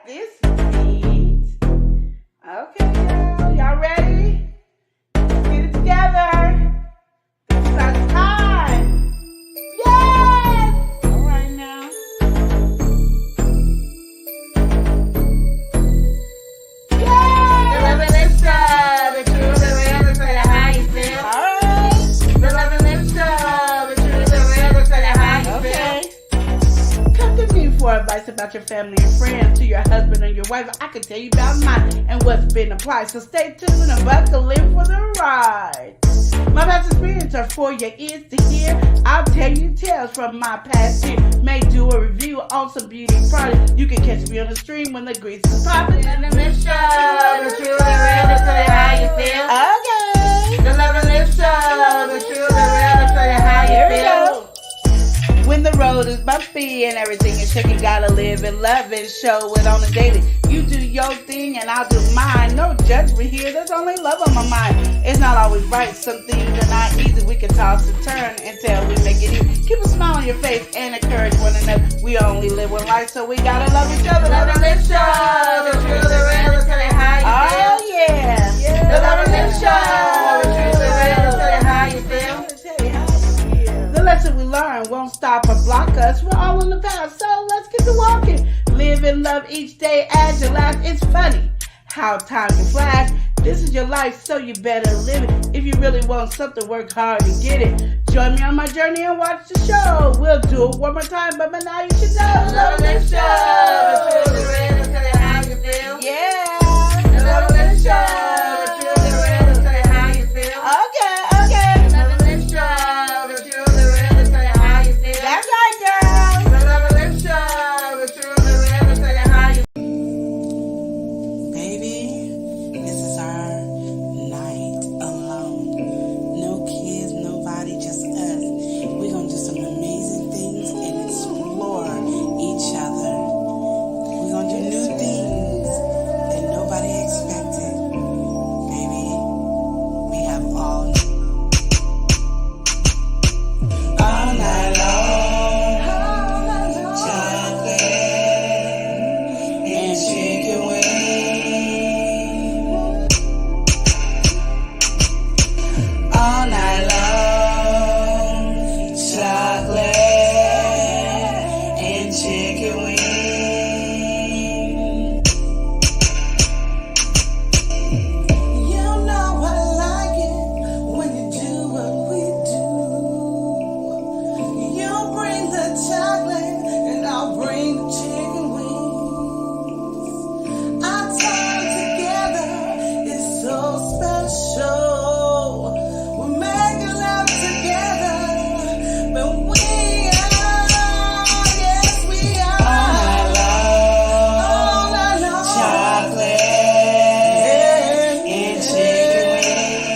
This beat. Okay, girl. Y'all ready? Let's get it together. This is our time. Yes! All right now. Yes! The love and lips show, the truth, the real, to tell you how you feel. All right. The love and lips show, the truth, the real, to tell you how you feel. Come to me for advice about your family and friends, to your husband and your wife. I can tell you about mine and what's been applied. So stay tuned and buckle in for the ride. My past experience are for your ears to hear. I'll tell you tales from my past year. May do a review on some beauty products. You can catch me on the stream when the grease is popping. The love and lips show, the truth, the real, to tell you how you feel. Okay. The love and lips show, the truth, the real, to tell you how Here you we feel. go. When the road is bumpy and everything is shaky, gotta live and love and show it on the daily. You do your thing and I'll do mine. No judgment here, there's only love on my mind. It's not always right, some things are not easy. We can toss and turn until we make it easy. Keep a smile on your face and encourage one another. We only live one life, so we gotta love each other. The love and lips show, the truth, the real, to tell you how you feel. Oh yeah. The love and lips show, the truth, the real, to tell you how you feel. The lesson we learn won't stop or block us. We're all in the past, so let's get to walking. Live and love each day as your last. It's funny how time can flash. This is your life, so you better live it. If you really want something, work hard to get it. Join me on my journey and watch the show. We'll do it one more time, but by now you should know. The love and lips show, the truth, the real, to tell you how you feel. Yeah. The love and lips show, the truth, the real, to tell you how you feel. Okay, okay. The love and lips show, the truth, the real, to tell you how you feel. That's right, girl. The love and lips show, the truth, the real, to tell you how you feel. Baby, this is our night alone. No kids, nobody, just us. We're gonna do some amazing things and explore each other. We're gonna do new things that nobody expected. Baby, we have all night long. Chocolate and chicken wings. All night long. Chocolate and chicken wings. You know I like it when you do what we do. You bring the chocolate and I'll bring the chicken wings. Our time together is so special. We're making love together, but we are, yes we are. All night long. Chocolate and chicken wings.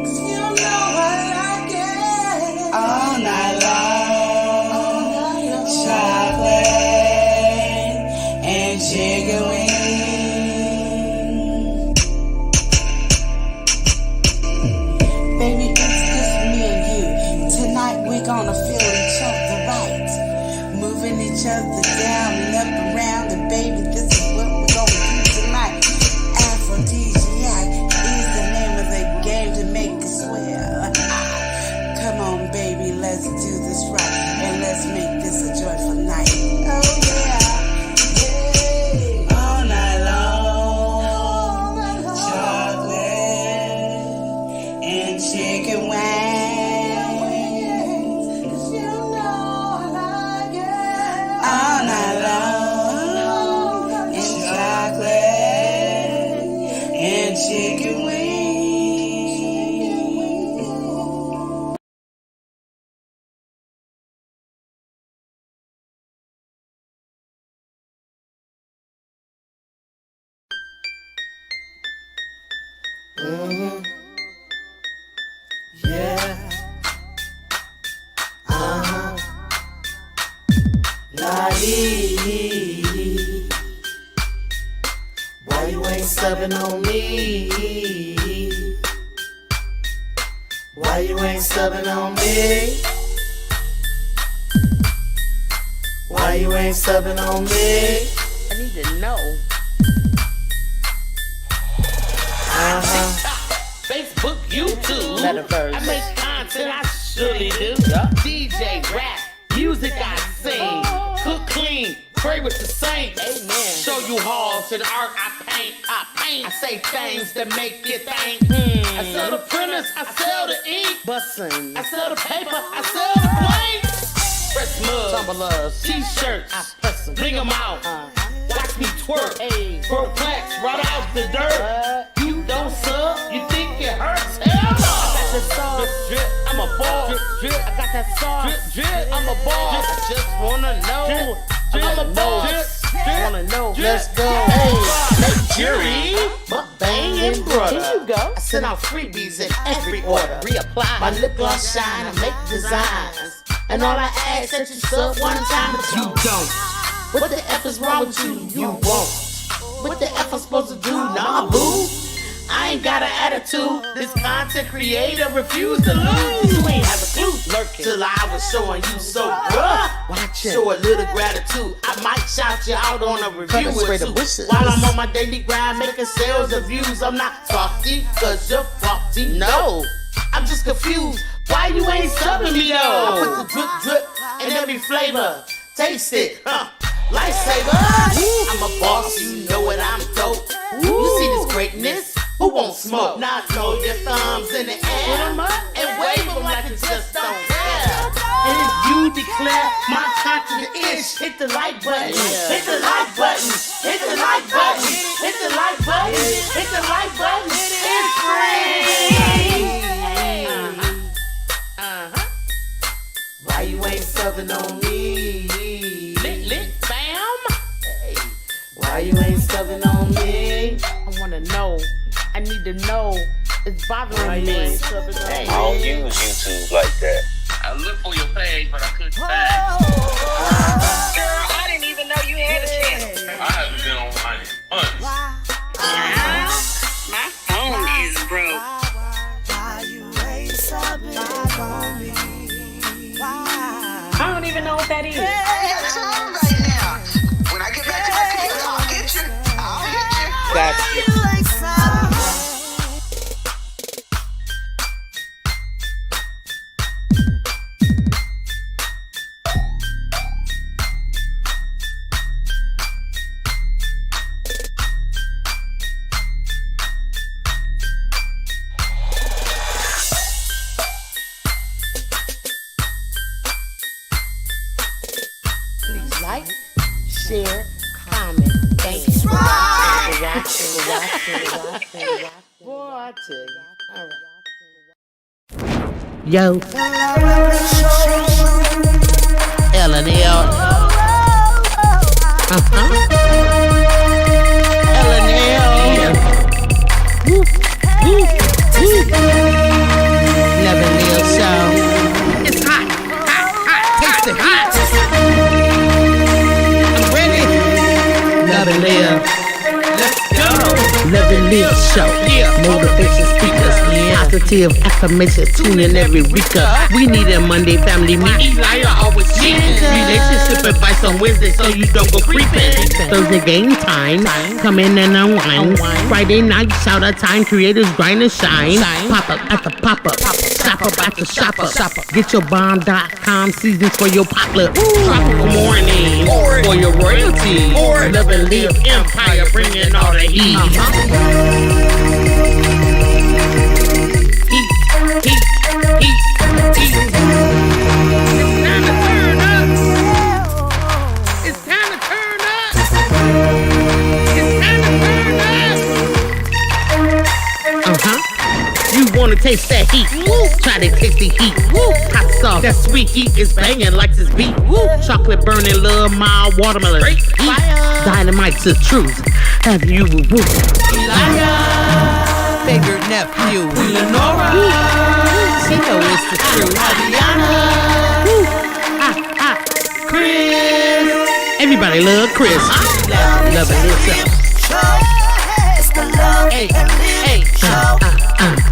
'Cause you know I like it. All night long. Chocolate and chicken wings. Baby, it's just me and you. Tonight we're gonna feel each other right. Moving each other down and up around. And baby, this is what we're gonna do tonight. Aphrodisiac is the name of the game to make us swear. Come on, baby, let's do this right. And let's make this a joyful night. Oh, yeah. All night long. Chocolate and chicken wings. 'Cause you know I like it. All night long. And chocolate and chicken wings. Yeah. Naive. Why you ain't subbing on me? Why you ain't subbing on me? Why you ain't subbing on me? I need to know. Facebook, YouTube. Metaverse. I make content, I surely do. DJ, rap, music I sing. Cook clean, pray with the saints. Amen. Show you halls and art I paint. I say things that make you think. I sell the printers, I sell the ink. Bussin'. I sell the paper, I sell the blanks. Press mugs, Tumblers. t-shirts, I press them. bring them out. Watch me twerk, throw plaques right out the dirt. You don't sub, you think it hurts? Hell no! I got that sauce, drip, I'm a ball. Drip, I got that sauce, drip, I'm a ball. I just wanna know, I'm a ball. Wanna know? Let's go. Hey, jury, Bangin' brother. here you go. I send out freebies in every order. Reapply. My lip gloss shine, I make designs. And all I ask that you sub one time, but you don't. What the F is wrong with you? You won't. What the F I'm supposed to do? Nah, boo. I ain't got an attitude. This content creator refused to lose. You ain't have a clue. Lurking. Till I was showing you so bruh. Watch it. Show a little gratitude. I might shout you out on a review or straight two. to wishes. While I'm on my daily grind making sales of views. I'm not salty cause you're faulty. No, I'm just confused. Why you ain't subbing me though? I put the drip drip in every flavor. Taste it, lifesaver. I'm a boss, you know what I'm dope. You see this greatness? Who won't smoke? Now throw your thumbs in the air and wave them like it just don't care. And if you declare my content is, hit the like button, hit the like button, hit the like button, hit the like button, hit the like button. It's free. Why you ain't subbing on me? Lit, bam. Why you ain't subbing on me? I wanna know. I need to know. It's bothering me. I don't use YouTube like that. I looked for your page, but I couldn't find it. Girl, I didn't even know you had a channel. I haven't been on mine in months. My phone is broke. I don't even know what that is. It's on right now. When I get back to my computer, I'll get you. I'll hit you. Got you. Please like, share, comment, thank you. Boy, I tell you. All right. Yo. L&L. L&L. Never Neil Show. It's hot. Taste it hot. I'm ready. Never Live. Let's go. Never Live Show. Motivation speakers. Positive affirmations. Tune in every week. We need a Monday family meeting. Eli always cheating. Relationship advice on Wednesday so you don't go creeping. Thursday game time. Come in and unwind. Friday night shout out time. Creators grind and shine. Pop up at the pop up. Shop up at the shop up. Get your bomb.com seasons for your pop-up. Tropical morning for your royalty. Love and Live Empire bringing all the heat. Heat. It's time to turn up. You wanna taste that heat? Try to taste the heat. Hot sauce, that sweet heat is banging like this beat. Chocolate burning, love, mild watermelon. Dynamite's the truth. Have you Favorite nephew, Lenora. She know it's the truth. Chris. Everybody love Chris. Love it yourself. It's the love Hey, and live hey, show.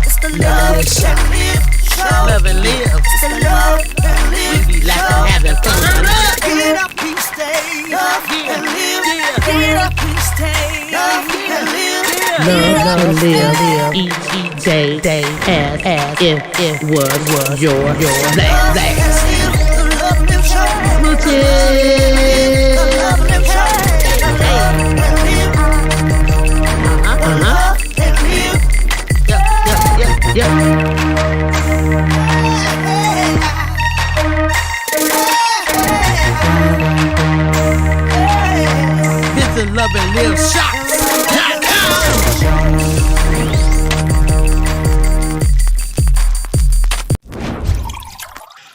It's the love and live show. love and live. It's the love and live We be laughing, having fun. Get up, you stay up. stay. Love and live. Love to live each day as if it was your last. The love and live show. Flirted. The love and live show. Love and live. Yep. Visit Love and Live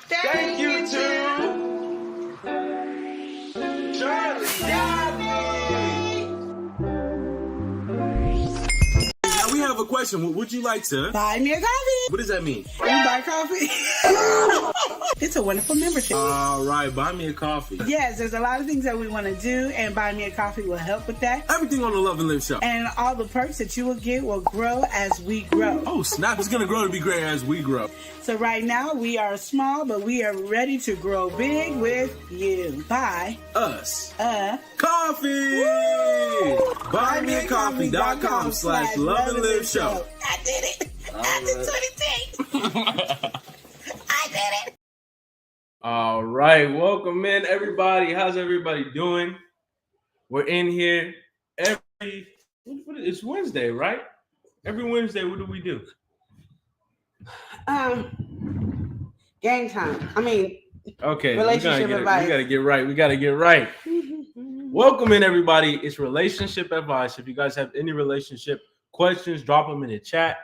Thank you to Charlie. Now we have a question. What would you like to? Buy me a coffee. What does that mean? You buy coffee? It's a wonderful membership. All right, buy me a coffee. Yes, there's a lot of things that we want to do, and Buy Me a Coffee will help with that. Everything on the Love and Live show. And all the perks that you will get will grow as we grow. Oh, snap. It's going to grow to be great as we grow. So right now, we are small, but we are ready to grow big with you. Buy Us. a Coffee. BuyMeACoffee.com/Love and Live show. I did it. I did 20 I did it. All right, welcome in, everybody. How's everybody doing? We're in here it's Wednesday, right? Every Wednesday, what do we do? Game time. I mean, Okay, relationship advice. We gotta get right. Welcome in, everybody. It's relationship advice. If you guys have any relationship questions, drop them in the chat.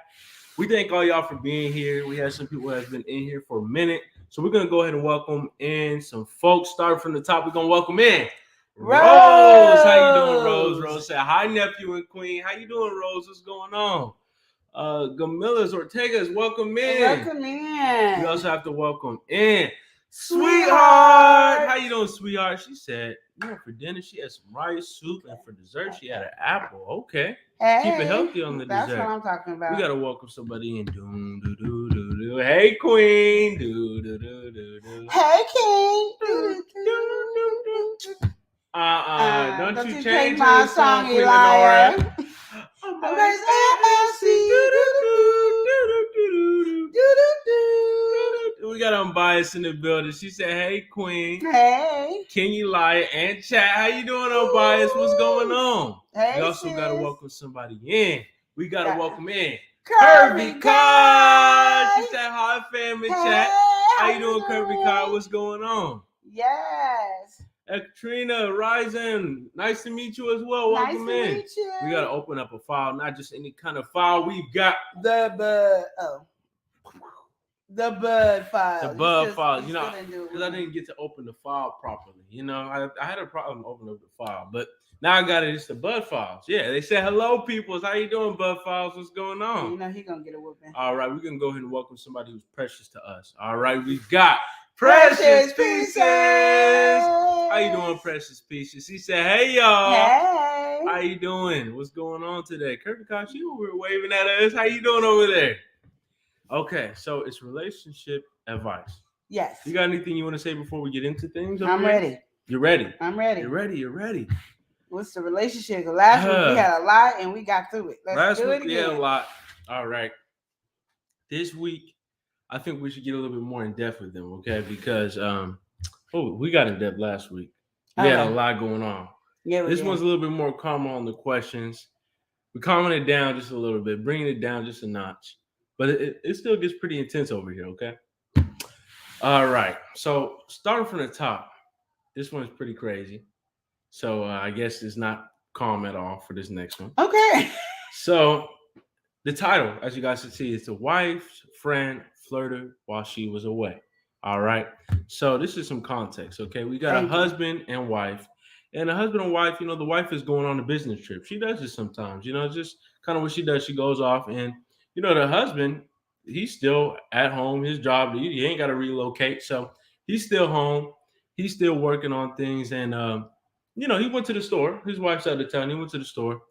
We thank all y'all for being here. We have some people that have been in here for a minute. So we're going to go ahead and welcome in some folks. Start from the top. We're going to welcome in Rose. How you doing, Rose? Rose said, hi, nephew and queen. How you doing, Rose? What's going on? Gamilas Ortega's welcome in. Welcome in. We also have to welcome in Sweetheart. How you doing, Sweetheart? She said, for dinner, she had some rice, soup, and for dessert, she had an apple. Okay. Hey, keep it healthy on the that's dessert. That's what I'm talking about. We got to welcome somebody in. Hey, queen. Hey, king. Don't you change my song, Elijah. We got Unbiased in the building. She said, hey, queen. Hey. Can you lie and chat? How you doing, Unbiased? What's going on? Hey, we also got to welcome somebody in. We got to welcome in Curvy Card. She said, hi, family chat. How you doing, Curvy Card? What's going on? Yes. Katrina Rising, nice to meet you as well. Welcome in. Meet you. We got to open up a file, not just any kind of file. We've got the bud file. The bud file. You know, because I didn't get to open the file properly. You know, I had a problem opening up the file, but now I got it. It's the bud files. Yeah, they said hello, peoples. How you doing, bud files? What's going on? You know he gonna get a whooping. All right, we're gonna go ahead and welcome somebody who's precious to us. All right, we've got Precious Pieces. How you doing, Precious Pieces? He said, hey, y'all. Hey. How you doing? What's going on today? Kirby Cox, you were waving at us. How you doing over there? Okay, so it's relationship advice. Yes. You got anything you want to say before we get into things? I'm ready. You're ready? I'm ready. You're ready. What's the relationship? Last week we had a lot and we got through it. Let's do it again. We had a lot. All right. This week, I think we should get a little bit more in depth with them, okay? Because we got in depth last week. We had a lot going on. Yeah, this one's a little bit more calm on the questions. We're calming it down just a little bit, bringing it down just a notch. But it still gets pretty intense over here, okay? All right. So starting from the top, this one's pretty crazy. So I guess it's not calm at all for this next one. Okay. So the title, as you guys can see, is The Wife's Friend Flirted While She Was Away. All right. So this is some context, okay? We got a husband and wife. And a husband and wife, you know, the wife is going on a business trip. She does this sometimes, you know, just kind of what she does. She goes off and, you know, the husband, he's still at home, his job, he ain't got to relocate. So he's still home. He's still working on things. And, you know, he went to the store. His wife's out of town. He went to the store.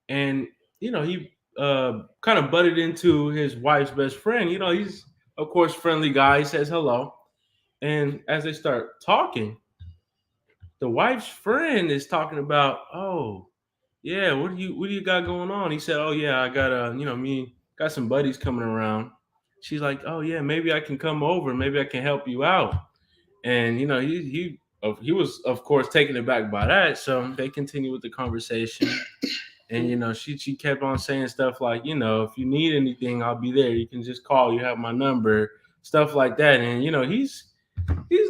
And, you know, he kind of butted into his wife's best friend. You know, he's, of course, friendly guy. He says hello. And as they start talking, the wife's friend is talking about, oh, yeah, what do you got going on? He said, oh yeah, I got me got some buddies coming around. She's like, oh yeah, maybe I can come over, maybe I can help you out. And he was of course taken aback by that. So they continued with the conversation. And she kept on saying stuff like, if you need anything, I'll be there. You can just call. You have my number, stuff like that. And he's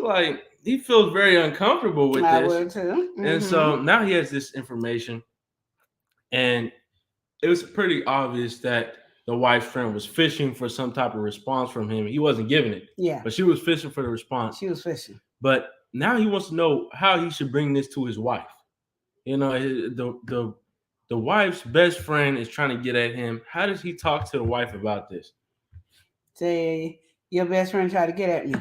like he feels very uncomfortable with I this. would too. And so now he has this information, and it was pretty obvious that the wife's friend was fishing for some type of response from him. He wasn't giving it, Yeah, but she was fishing for the response. she was fishing. But now he wants to know how he should bring this to his wife. The wife's best friend is trying to get at him. How does he talk to the wife about this? Say your best friend tried to get at me.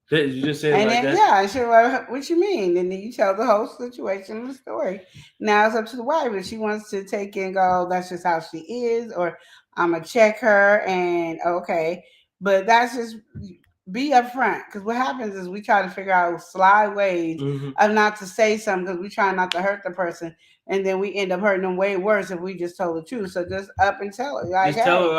Did you just say it And like then, that? yeah, she like, what you mean? And then you tell the whole situation and the story. Now it's up to the wife if she wants to take it and go, that's just how she is, or I'm going to check her and okay. But that's just be upfront, because what happens is we try to figure out sly ways of not to say something because we try not to hurt the person, and then we end up hurting them way worse if we just told the truth. So just up and tell her, like, just tell her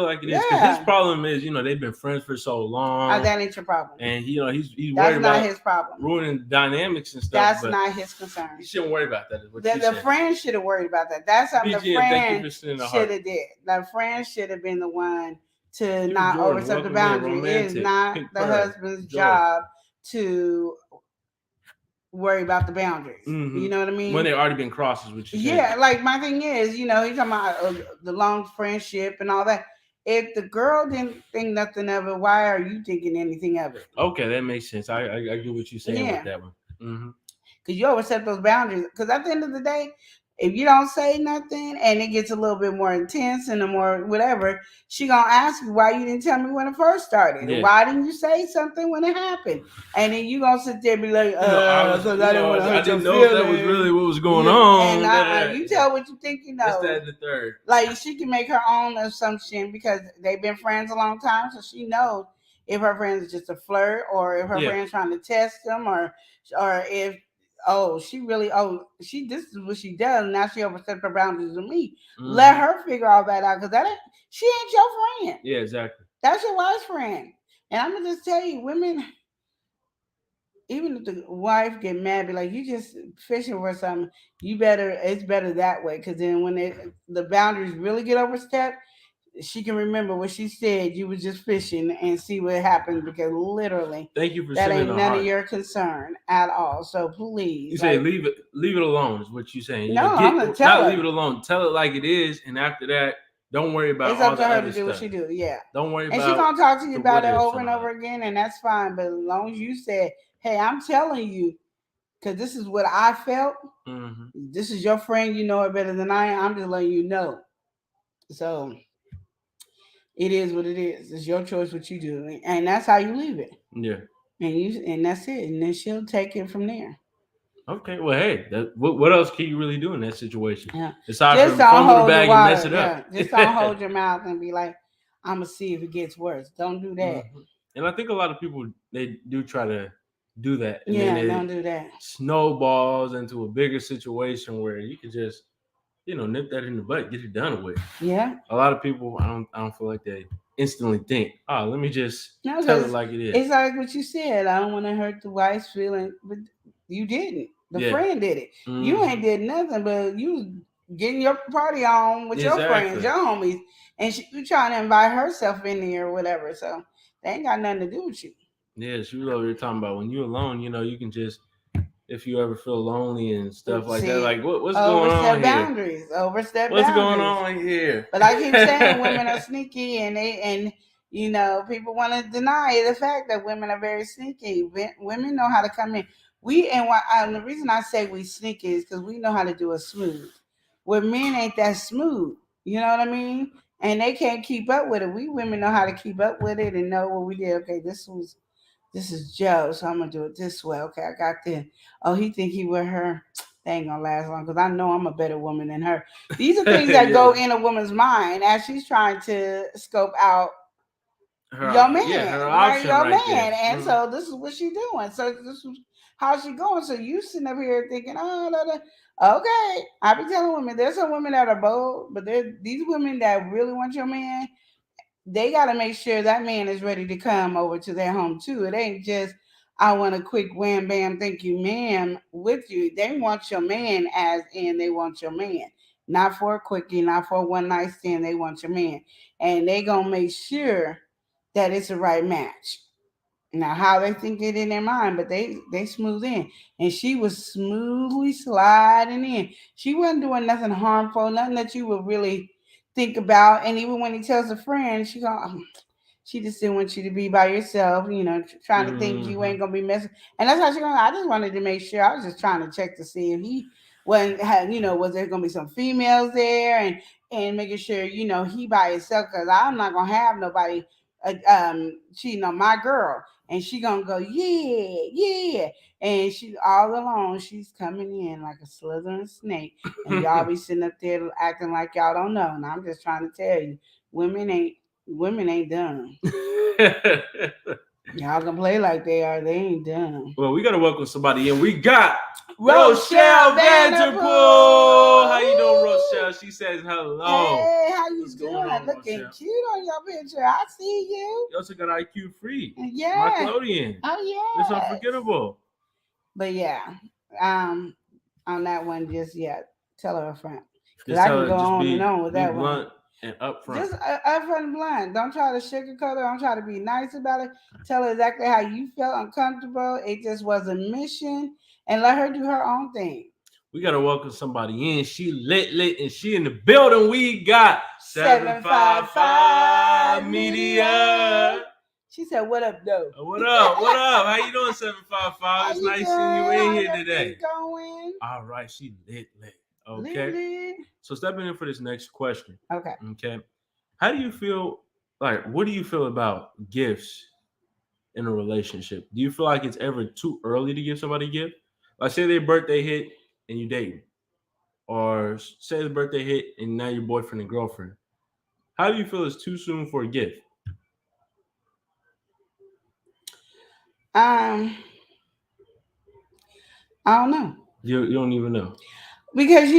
like it is. Because Yeah. his problem is, they've been friends for so long, that ain't your problem. and he's worried That's not about his problem. ruining dynamics and stuff. That's but not his concern. you shouldn't worry about that. Is what The you said. friend should have worried about that. That's something the BG, and thank you friend for sending the should heart. have did. The friend should have been the one to Hugh not Jordan, overstep the welcome in, boundary. It is romantic, not pink the pearl, husband's joy. job to worry about the boundaries. Mhm. You know what I mean? When they already been crossed, is what you said. Yeah, like my thing is, he's talking about the long friendship and all that. If the girl didn't think nothing of it, why are you thinking anything of it? Okay, that makes sense. I get what you're saying Yeah. with that one. Because you overstep those boundaries. Because at the end of the day, if you don't say nothing and it gets a little bit more intense and the more whatever, she gonna ask you why you didn't tell me when it first started. Yeah. Why didn't you say something when it happened? And then you gonna sit there and be like, I didn't want to hurt your didn't know if that was feelings. really what was going Yeah, on. And you tell what you think you know. That's that and the third. Like she can make her own assumption because they've been friends a long time, so she knows if her friend is just a flirt or if her friend's trying to test them or if this is what she does. Now she overstepped her boundaries with me. Let her figure all that out because she ain't your friend. Yeah, exactly. That's your wife's friend. And I'm gonna just tell you, women, even if the wife get mad, be like, you just fishing for something. It's better that way because then when the boundaries really get overstepped, she can remember what she said. You was just fishing and see what happened because literally, thank you for that sending ain't the none heart. of your concern at all. So please, You say leave it alone is what you're saying. No, I'm gonna tell her. Leave it alone. Tell it like it is, and after that, don't worry about. It's all up to the her other to do stuff. what she do. Yeah, Don't worry and about. she's gonna talk to you the about it what ifs over and and all over again, and that's fine. But as long as you said, "Hey, I'm telling you," because this is what I felt. This is your friend. You know it better than I am. I'm just letting you know. So it is what it is. It's your choice what you do, and that's how you leave it. Yeah. And that's it. And then she'll take it from there. Okay. Well, hey, what else can you really do in that situation? Yeah. Aside Just from don't fumble the hold bag your and mess water. it up. Yeah. Just don't hold your mouth and be like, "I'm gonna see if it gets worse." Don't do that. And I think a lot of people they do try to do that. And Yeah, then don't do that. Snowballs into a bigger situation where you could just, nip that in the butt, get it done with. Yeah. A lot of people, I don't feel like they instantly think, oh, let me just No, tell it like it is. It's like what you said. I don't want to hurt the wife's feeling, but you didn't. The friend did it. You ain't did nothing, but you getting your party on with your friends, your homies, and you trying to invite herself in there or whatever. So they ain't got nothing to do with you. Yeah, she was over here talking about when you're alone, you can just, if you ever feel lonely and stuff like that, like what's going on here? Overstep what's boundaries. going on here? But I keep saying women are sneaky, and people want to deny the fact that women are very sneaky. Women know how to come in. The reason I say we sneaky is because we know how to do it smooth. Where men ain't that smooth. You know what I mean? And they can't keep up with it. We women know how to keep up with it and know what we did. Okay, this is Joe, so I'm gonna do it this way. Okay, I got this. Oh, he think he with her. They ain't gonna last long because I know I'm a better woman than her. These are things that go in a woman's mind as she's trying to scope out your man, right? Your man. And so this is what she's doing. So this is how she going. So you sitting up here thinking, Okay, I be telling women there's some women that are bold, but there's these women that really want your man. They got to make sure that man is ready to come over to their home too. It ain't just I want a quick wham bam, thank you, ma'am, with you. They want your man as in they want your man, not for a quickie, not for a one night stand. They want your man, and they gonna make sure that it's the right match. Now, how they think it in their mind, but they smooth in, and she was smoothly sliding in. She wasn't doing nothing harmful, nothing that you would really think about. And even when he tells a friend, she just didn't want you to be by yourself, trying to think you ain't gonna be messing. And that's how she going. I just wanted to make sure. I was just trying to check to see if he wasn't had, was there gonna be some females there, and making sure he by himself, because I'm not gonna have nobody cheating on my girl. And she gonna go, yeah, yeah. And she all alone, she's coming in like a slithering snake. And y'all be sitting up there acting like y'all don't know. And I'm just trying to tell you, women ain't dumb. Y'all can play like they are, they ain't dumb. Well, we gotta welcome somebody in. We got Rochelle Vanderpool. How you doing, Rochelle? She says hello. Hey, how you What's doing? going on, Looking Rochelle? cute on your picture. I see you. You also got IQ Free. Yeah. Nickelodeon. Oh yeah. It's unforgettable. But yeah, on that one, just tell her a friend. Because I can go on and on with that blunt one. And upfront. Just upfront and blunt. Don't try to sugarcoat her. Don't try to be nice about it. Tell her exactly how you felt uncomfortable. It just was a mission, and let her do her own thing. We gotta welcome somebody in. She lit, and she in the building. We got 755 Media. She said, "What up, though?" What up? What up? How you doing, 755? It's nice seeing you in here today. Going? All right, she lit. Okay. Lit. So stepping in for this next question. Okay. How do you feel? Like, what do you feel about gifts in a relationship? Do you feel like it's ever too early to give somebody a gift? Like, say their birthday hit and you dating, or say the birthday hit and now you're boyfriend and girlfriend. How do you feel it's too soon for a gift? I don't know. You don't even know. Because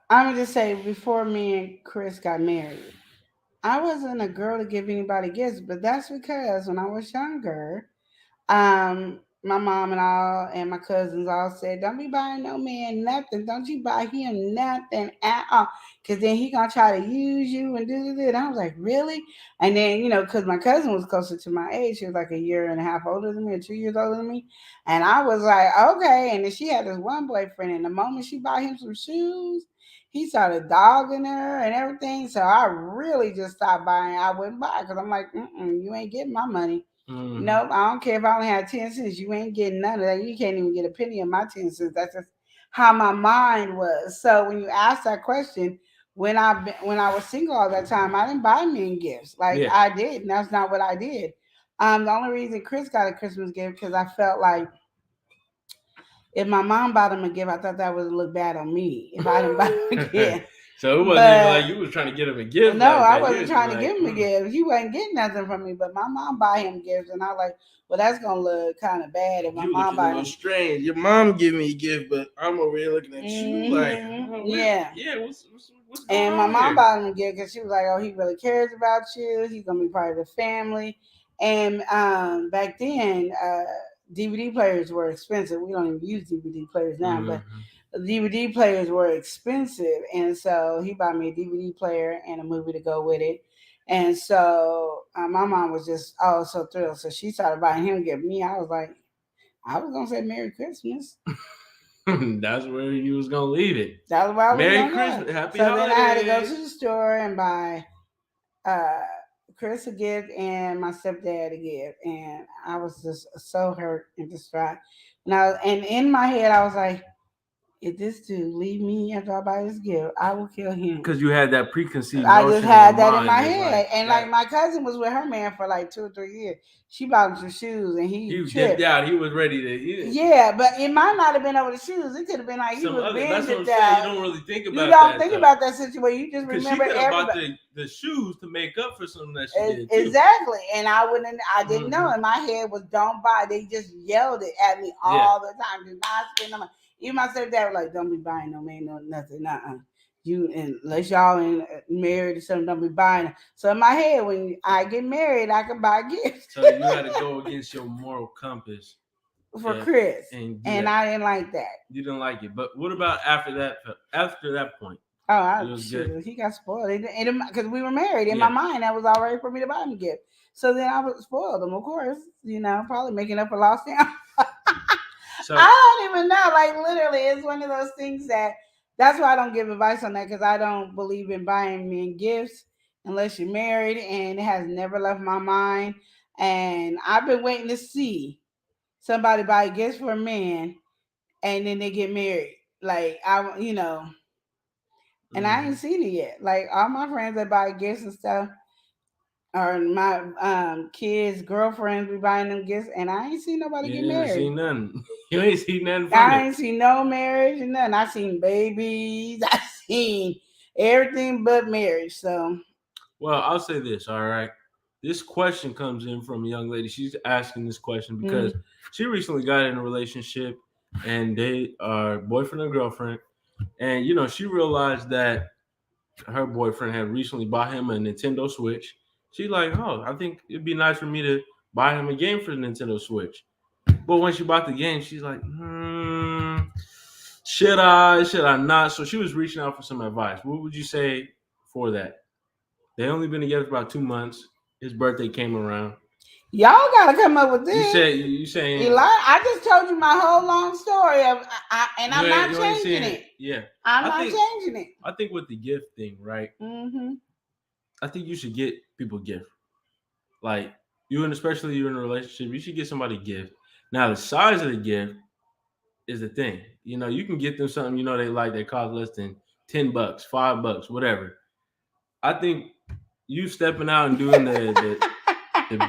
I'm gonna just say, before me and Chris got married, I wasn't a girl to give anybody gifts, but that's because when I was younger, my mom and my cousins all said, "Don't be buying no man nothing. Don't you buy him nothing at all, because then he gonna try to use you and do this." And I was like, "Really?" And then because my cousin was closer to my age, she was like a year and a half older than me, or 2 years older than me, and I was like, "Okay." And then she had this one boyfriend, and the moment she bought him some shoes, he started dogging her and everything. So I really just stopped buying. I wouldn't buy, because I'm like, you ain't getting my money. Mm-hmm. Nope, I don't care if I only have 10 cents. You ain't getting none of that. You can't even get a penny of my 10 cents. That's just how my mind was. So when you ask that question, when I was single all that time, I didn't buy men gifts. I did, and that's not what I did. The only reason Chris got a Christmas gift, because I felt like if my mom bought him a gift, I thought that would look bad on me if I didn't buy him a gift. So it wasn't even like you was trying to get him a gift. No, I wasn't trying to give him a gift. He wasn't getting nothing from me, but my mom buy him gifts, and I was like, well, that's gonna look kind of bad if my mom buy him. Strange. Your mom give me a gift, but I'm over here looking at you like, yeah. What's going and my on mom here? bought him a gift because she was like, oh, he really cares about you. He's gonna be part of the family. And back then, DVD players were expensive. We don't even use DVD players now, but DVD players were expensive, and so he bought me a DVD player and a movie to go with it. And so my mom was just so thrilled. So she started buying him a gift. Me, I was like, I was gonna say Merry Christmas. That's where you was gonna leave it. That was where I was Merry gonna Christmas, go. Happy so Holidays. Then I had to go to the store and buy Chris a gift and my stepdad a gift, and I was just so hurt and distraught. And in my head, I was like, if this dude leave me after I buy this gift, I will kill him. Because you had that preconceived I notion just had in that in my head. Like my cousin was with her man for like 2 or 3 years. She bought him some shoes, and he dipped out. He was ready to. Yeah, but it might not have been over the shoes. It could have been like he was been that's what I'm dipped saying. out. You don't really think about that. You don't think about that situation. You just remember she everybody. Bought the shoes to make up for something that she did. Too. Exactly. And I didn't know. And my head was, don't buy. They just yelled it at me all the time. Do not spend no money. Even my stepdad was like, "Don't be buying no man, no nothing, You unless y'all in married or something, don't be buying." So in my head, when I get married, I can buy gifts. So you had to go against your moral compass for Chris, and I didn't like that. You didn't like it, but what about after that? After that point, He got spoiled. Because we were married. In my mind, that was all right for me to buy him a gift. So then I was spoiled him, of course. Probably making up for lost time. So, I don't even know. Like literally, it's one of those things that's why I don't give advice on that, because I don't believe in buying men gifts unless you're married, and it has never left my mind. And I've been waiting to see somebody buy gifts for a man, and then they get married. Like and I ain't seen it yet. Like all my friends that buy gifts and stuff, or my kids' girlfriends be buying them gifts, and I ain't seen nobody get married. You ain't seen nothing. You ain't seen nothing from I ain't seen no marriage and nothing. I seen babies. I seen everything but marriage. So, well, I'll say this. All right, this question comes in from a young lady. She's asking this question because she recently got in a relationship, and they are boyfriend and girlfriend. And she realized that her boyfriend had recently bought him a Nintendo Switch. She's like, "Oh, I think it'd be nice for me to buy him a game for the Nintendo Switch." But when she bought the game, she's like, should I not? So she was reaching out for some advice. What would you say for that? They only been together for about 2 months. His birthday came around. Y'all gotta come up with this. You saying Eli? I just told you my whole long story and I'm not changing it. Yeah, I'm not changing it. I think with the gift thing, right? Mm-hmm. I think you should get people gift. Like especially you're in a relationship, you should get somebody a gift. Now the size of the gift is the thing. You can get them something they like that costs less than $10, $5, whatever. I think you stepping out and doing the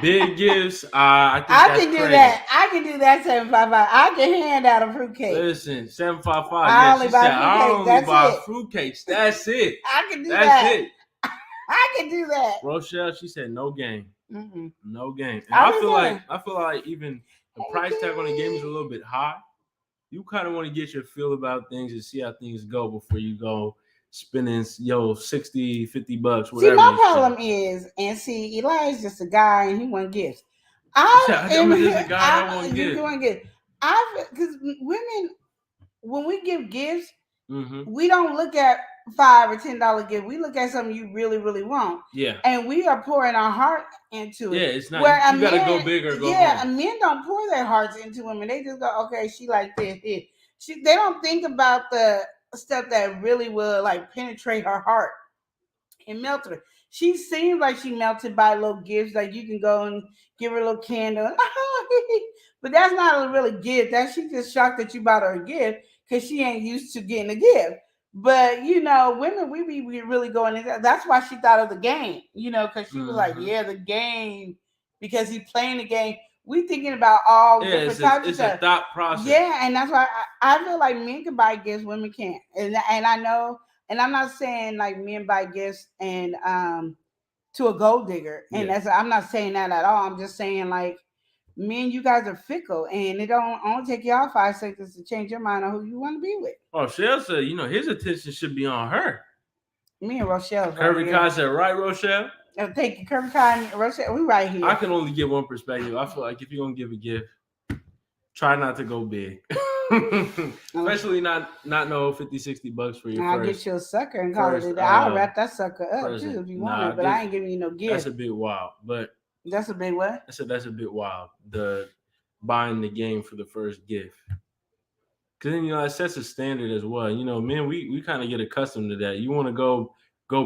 big gifts. I think I can do crazy. That. I can do that. 755. I can hand out a fruitcake. Listen, 755. I only buy fruitcakes. That's it. I can do that. That's it. I can do that. Rochelle, she said no game. Mm-mm. No game. And I feel like even the price tag on the game is a little bit high. You kind of want to get your feel about things and see how things go before you go spending $60, $50, whatever. See, my problem is, Eli is just a guy and he wants gifts. I'm just a guy that wants gifts. Because women, when we give gifts, we don't look at $5 or $10 gift. We look at something you really, really want. Yeah. And we are pouring our heart into it. Yeah, it's not. Where you gotta go big or go home. Men don't pour their hearts into women. They just go, okay, she like this. They don't think about the stuff that really will like penetrate her heart and melt her. She seems like she melted by little gifts. Like you can go and give her a little candle. But that's not a really gift. She just shocked that you bought her a gift because she ain't used to getting a gift. But women, we really going into that. That's why she thought of the game, because she was like, yeah, the game, because he's playing the game. We thinking about all different types of stuff. It's a thought process. Yeah, and that's why I feel like men can buy gifts, women can't. And I know, and I'm not saying like men buy gifts and to a gold digger. And I'm not saying that at all. I'm just saying like, men, you guys are fickle, and it don't only take y'all 5 seconds to change your mind on who you want to be with. Rochelle said, his attention should be on her. Me and Rochelle. Kirby Kai said, right, Rochelle? Thank you, Kirby Kai and Rochelle. We right here. I can only give one perspective. I feel like if you're gonna give a gift, try not to go big. Especially not no $50-$60 for your I'll get you a sucker and call it a day. I'll wrap that sucker up too if you want it, but I ain't giving you no gift. That's a bit wild, but. That's a big what? I said that's a bit wild. The buying the game for the first gift, because then it sets a standard as well. Men, we kind of get accustomed to that. You want to go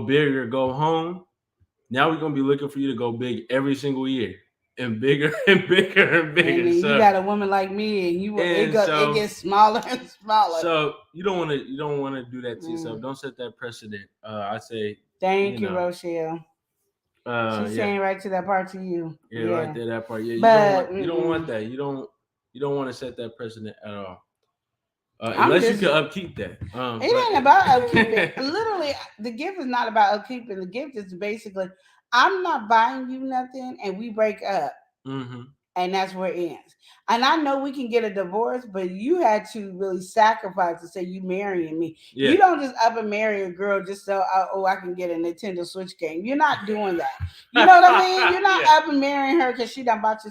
big or go home. Now we're gonna be looking for you to go big every single year, and bigger and bigger and bigger. And then you got a woman like me, and it gets smaller and smaller. So you don't want to do that to yourself. Don't set that precedent. I say thank you, Rochelle. She's saying right to that part to you. Yeah, right there, that part. Yeah, you don't want that. You don't want to set that precedent at all. Unless you can upkeep that. It ain't about upkeeping. Literally, the gift is not about upkeeping. The gift is basically, I'm not buying you nothing, and we break up. Mm-hmm. And that's where it ends. And I know we can get a divorce, but you had to really sacrifice to say you marrying me. Yeah. You don't just up and marry a girl just so I can get a Nintendo Switch game. You're not doing that. You know what I mean? You're not Yeah. up and marrying her because she done bought you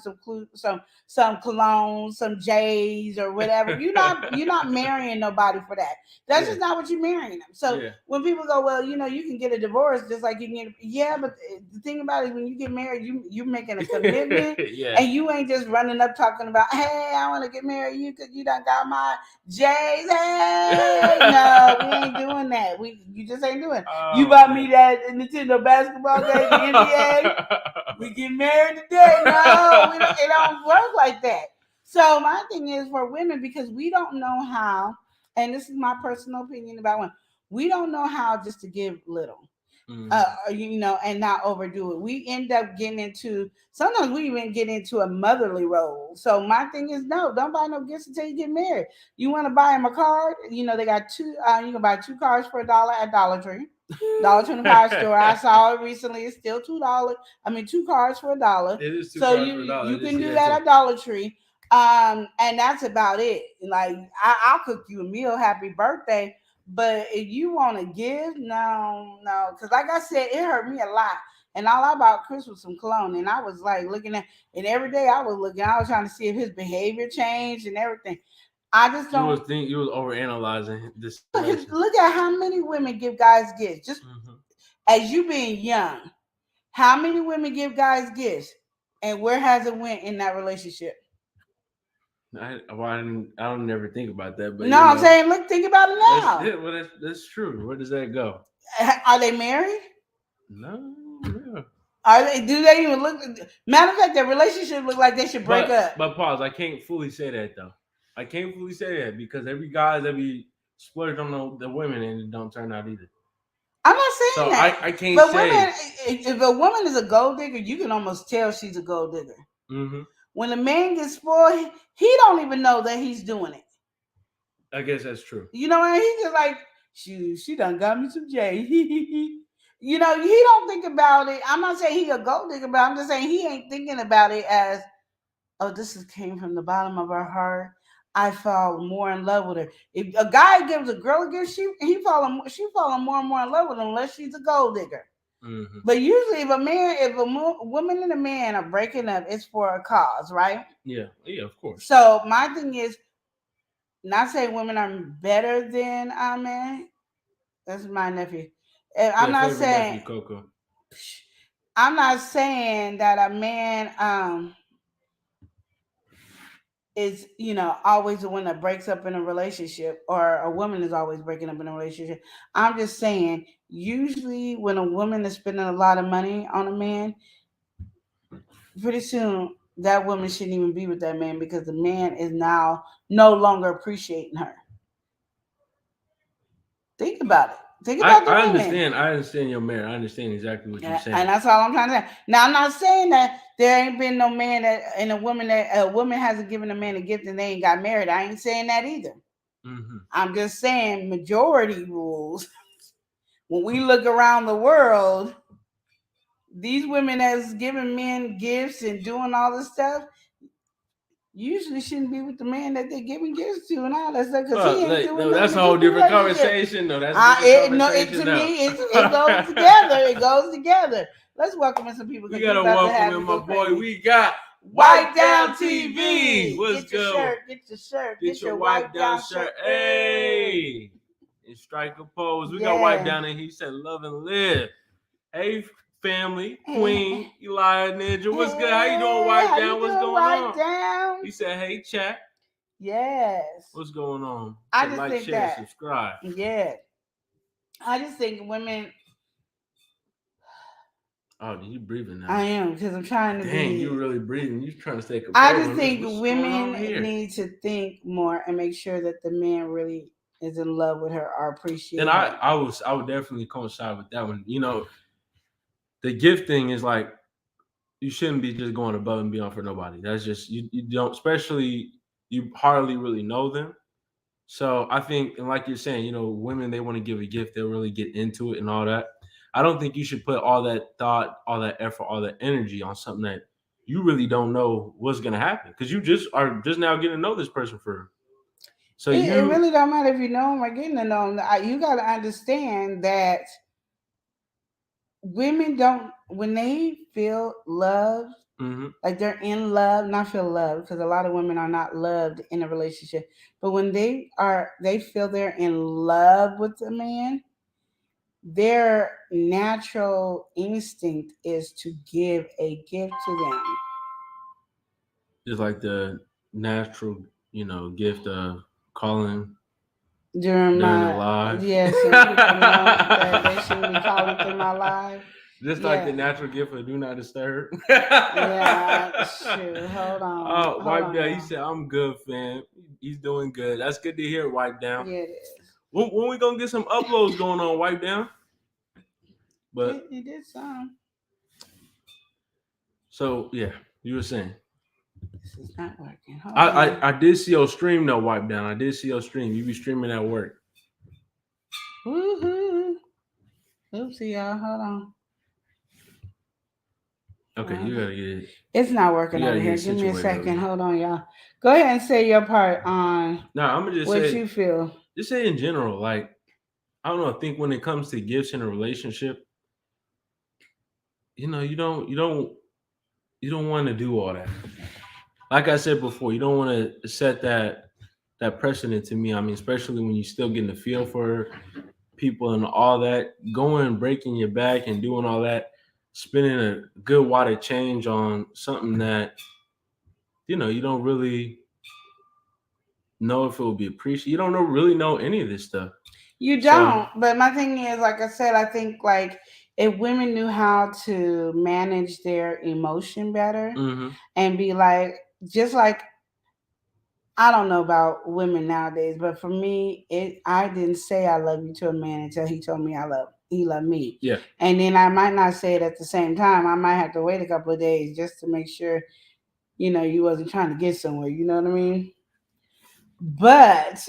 some cologne, some J's or whatever. You're not marrying nobody for that. That's just not what you're marrying them. So when people go, well, you know, you can get a divorce just like you can get, but the thing about it, when you get married, you're making a commitment, and you ain't just running up talking about, hey, I want to get married you because you done got my J's. Hey, no, we ain't doing that. You just ain't doing it. You bought me that Nintendo basketball game, the NBA. We get married today. No, it don't work like that. So my thing is for women, because we don't know how, and this is my personal opinion about women, we don't know how just to give little. You know, and not overdo it. We end up getting into, sometimes we even get into a motherly role. So my thing is, no, don't buy no gifts until you get married. You want to buy them a card? You know, they got two. You can buy 2 cards for $1 at Dollar Tree, $1.25 store. I saw it recently. It's still $2. I mean, 2 cards for $1. It is 2 so cards for $1. You can do that at Dollar Tree. And that's about it. Like I'll cook you a meal, happy birthday. But if you want to give, no, because like I said, it hurt me a lot. And all I bought Chris was some cologne, and I was like looking at, and every day I was trying to see if his behavior changed and everything. I just don't. You was overanalyzing this. Look at how many women give guys gifts. Just as you being young, how many women give guys gifts, and where has it went in that relationship? I don't never think about that, but no, I'm saying, look, think about it now. That's true. Where does that go? Are they married? No. Are they? Do they even look? Matter of fact, their relationship look like they should break up. But pause. I can't fully say that though. I can't fully say that because every guy that be splurged on the women and it don't turn out either. I'm not saying that. I can't but say. Women, if a woman is a gold digger, you can almost tell she's a gold digger. Mm-hmm. When a man gets spoiled, he don't even know that he's doing it. I guess that's true. You know, and he's just like, she done got me some J. You know, he don't think about it. I'm not saying he a gold digger, but I'm just saying he ain't thinking about it as, oh, came from the bottom of her heart. I fall more in love with her. If a guy gives a girl a gift, she falling more and more in love with him unless she's a gold digger. Mm-hmm. But usually, if a woman and a man are breaking up, it's for a cause, right? Yeah, of course. So my thing is, not saying women are better than men. That's my nephew. I'm not saying nephew, Coco. I'm not saying that a man is, you know, always the one that breaks up in a relationship, or a woman is always breaking up in a relationship. I'm just saying, usually when a woman is spending a lot of money on a man, pretty soon that woman shouldn't even be with that man because the man is now no longer appreciating her. Think about it. Think about the women. I understand your man. I understand exactly what you're saying. And that's all I'm trying to say. Now, I'm not saying that there ain't been no man a woman hasn't given a man a gift and they ain't got married. I ain't saying that either. Mm-hmm. I'm just saying majority rules. When we look around the world, these women that's giving men gifts and doing all this stuff usually shouldn't be with the man that they're giving gifts to and all that stuff. That's a whole different conversation. No, that's it goes together. It goes together. Let's welcome in some people. We gotta welcome in my boy. We got Wipe Down TV. What's good? Get your shirt. Get your Wipe Down shirt. Hey, and strike a pose. We got Wipe Down, and he said, "Love and live." Hey, family, Queen, Eli, Ninja. What's good? How you doing, Wipe Down? What's going on? Down? He said, "Hey, chat." Yes. What's going on? I just think share, that. Subscribe. Yeah. I just think women. Oh, you breathing now? I am, because I'm trying to. Dang, you really breathing. You trying to stay composed. I just think women need to think more and make sure that the man really is in love with her or appreciate her. And I would definitely coincide with that one. You know, the gift thing is like, you shouldn't be just going above and beyond for nobody. That's just, you don't, especially you hardly really know them. So I think, and like you're saying, you know, women, they want to give a gift, they'll really get into it and all that. I don't think you should put all that thought, all that effort, all that energy on something that you really don't know what's gonna happen because you just are just now getting to know this person for. So it really don't matter if you know them or getting to know them. You got to understand that women don't, when they feel loved, like they're in love, not feel loved, because a lot of women are not loved in a relationship. But when they feel they're in love with a man, their natural instinct is to give a gift to them. It's like the natural, gift of calling During the my live. yes, and people know that they shouldn't be calling through my live. Just like the natural gift of do not disturb. Yeah, shoot. Hold on. Oh, Wipe Down. He said, I'm good, fam. He's doing good. That's good to hear, Wipe Down. Yeah, it is. When we gonna get some uploads going on, Wipe Down? But it did some. So yeah, you were saying. This is not working. I did see your stream though, Wipe Down. I did see your stream. You be streaming at work. Woohoo. Oopsie, y'all. Hold on. Okay, you gotta get it. It's not working over here. Give me a second. Hold on, y'all. Go ahead and say your part on I'm gonna just what say, you feel. Just say in general, like, I don't know, I think when it comes to gifts in a relationship, you don't want to do all that. Like I said before, you don't want to set that precedent to me. I mean, especially when you're still getting the feel for people and all that, going breaking your back and doing all that, spending a good wad of change on something that you don't really know if it will be appreciated. You don't really know any of this stuff. You don't. But my thing is, like I said, I think like if women knew how to manage their emotion better and be like, just like, I don't know about women nowadays, but for me, I didn't say I love you to a man until he told me he loved me. Yeah. And then I might not say it at the same time. I might have to wait a couple of days just to make sure, you wasn't trying to get somewhere. You know what I mean? But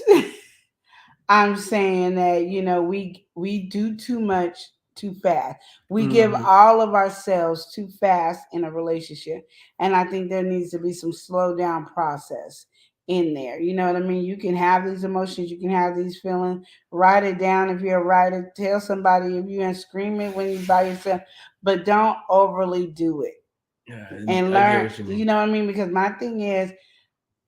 I'm saying that, we do too much too fast. We give all of ourselves too fast in a relationship. And I think there needs to be some slow down process in there. You know what I mean? You can have these emotions, you can have these feelings, write it down if you're a writer, tell somebody if you're screaming when you're by yourself, but don't overly do it. Yeah, and learn, you know what I mean? Because my thing is,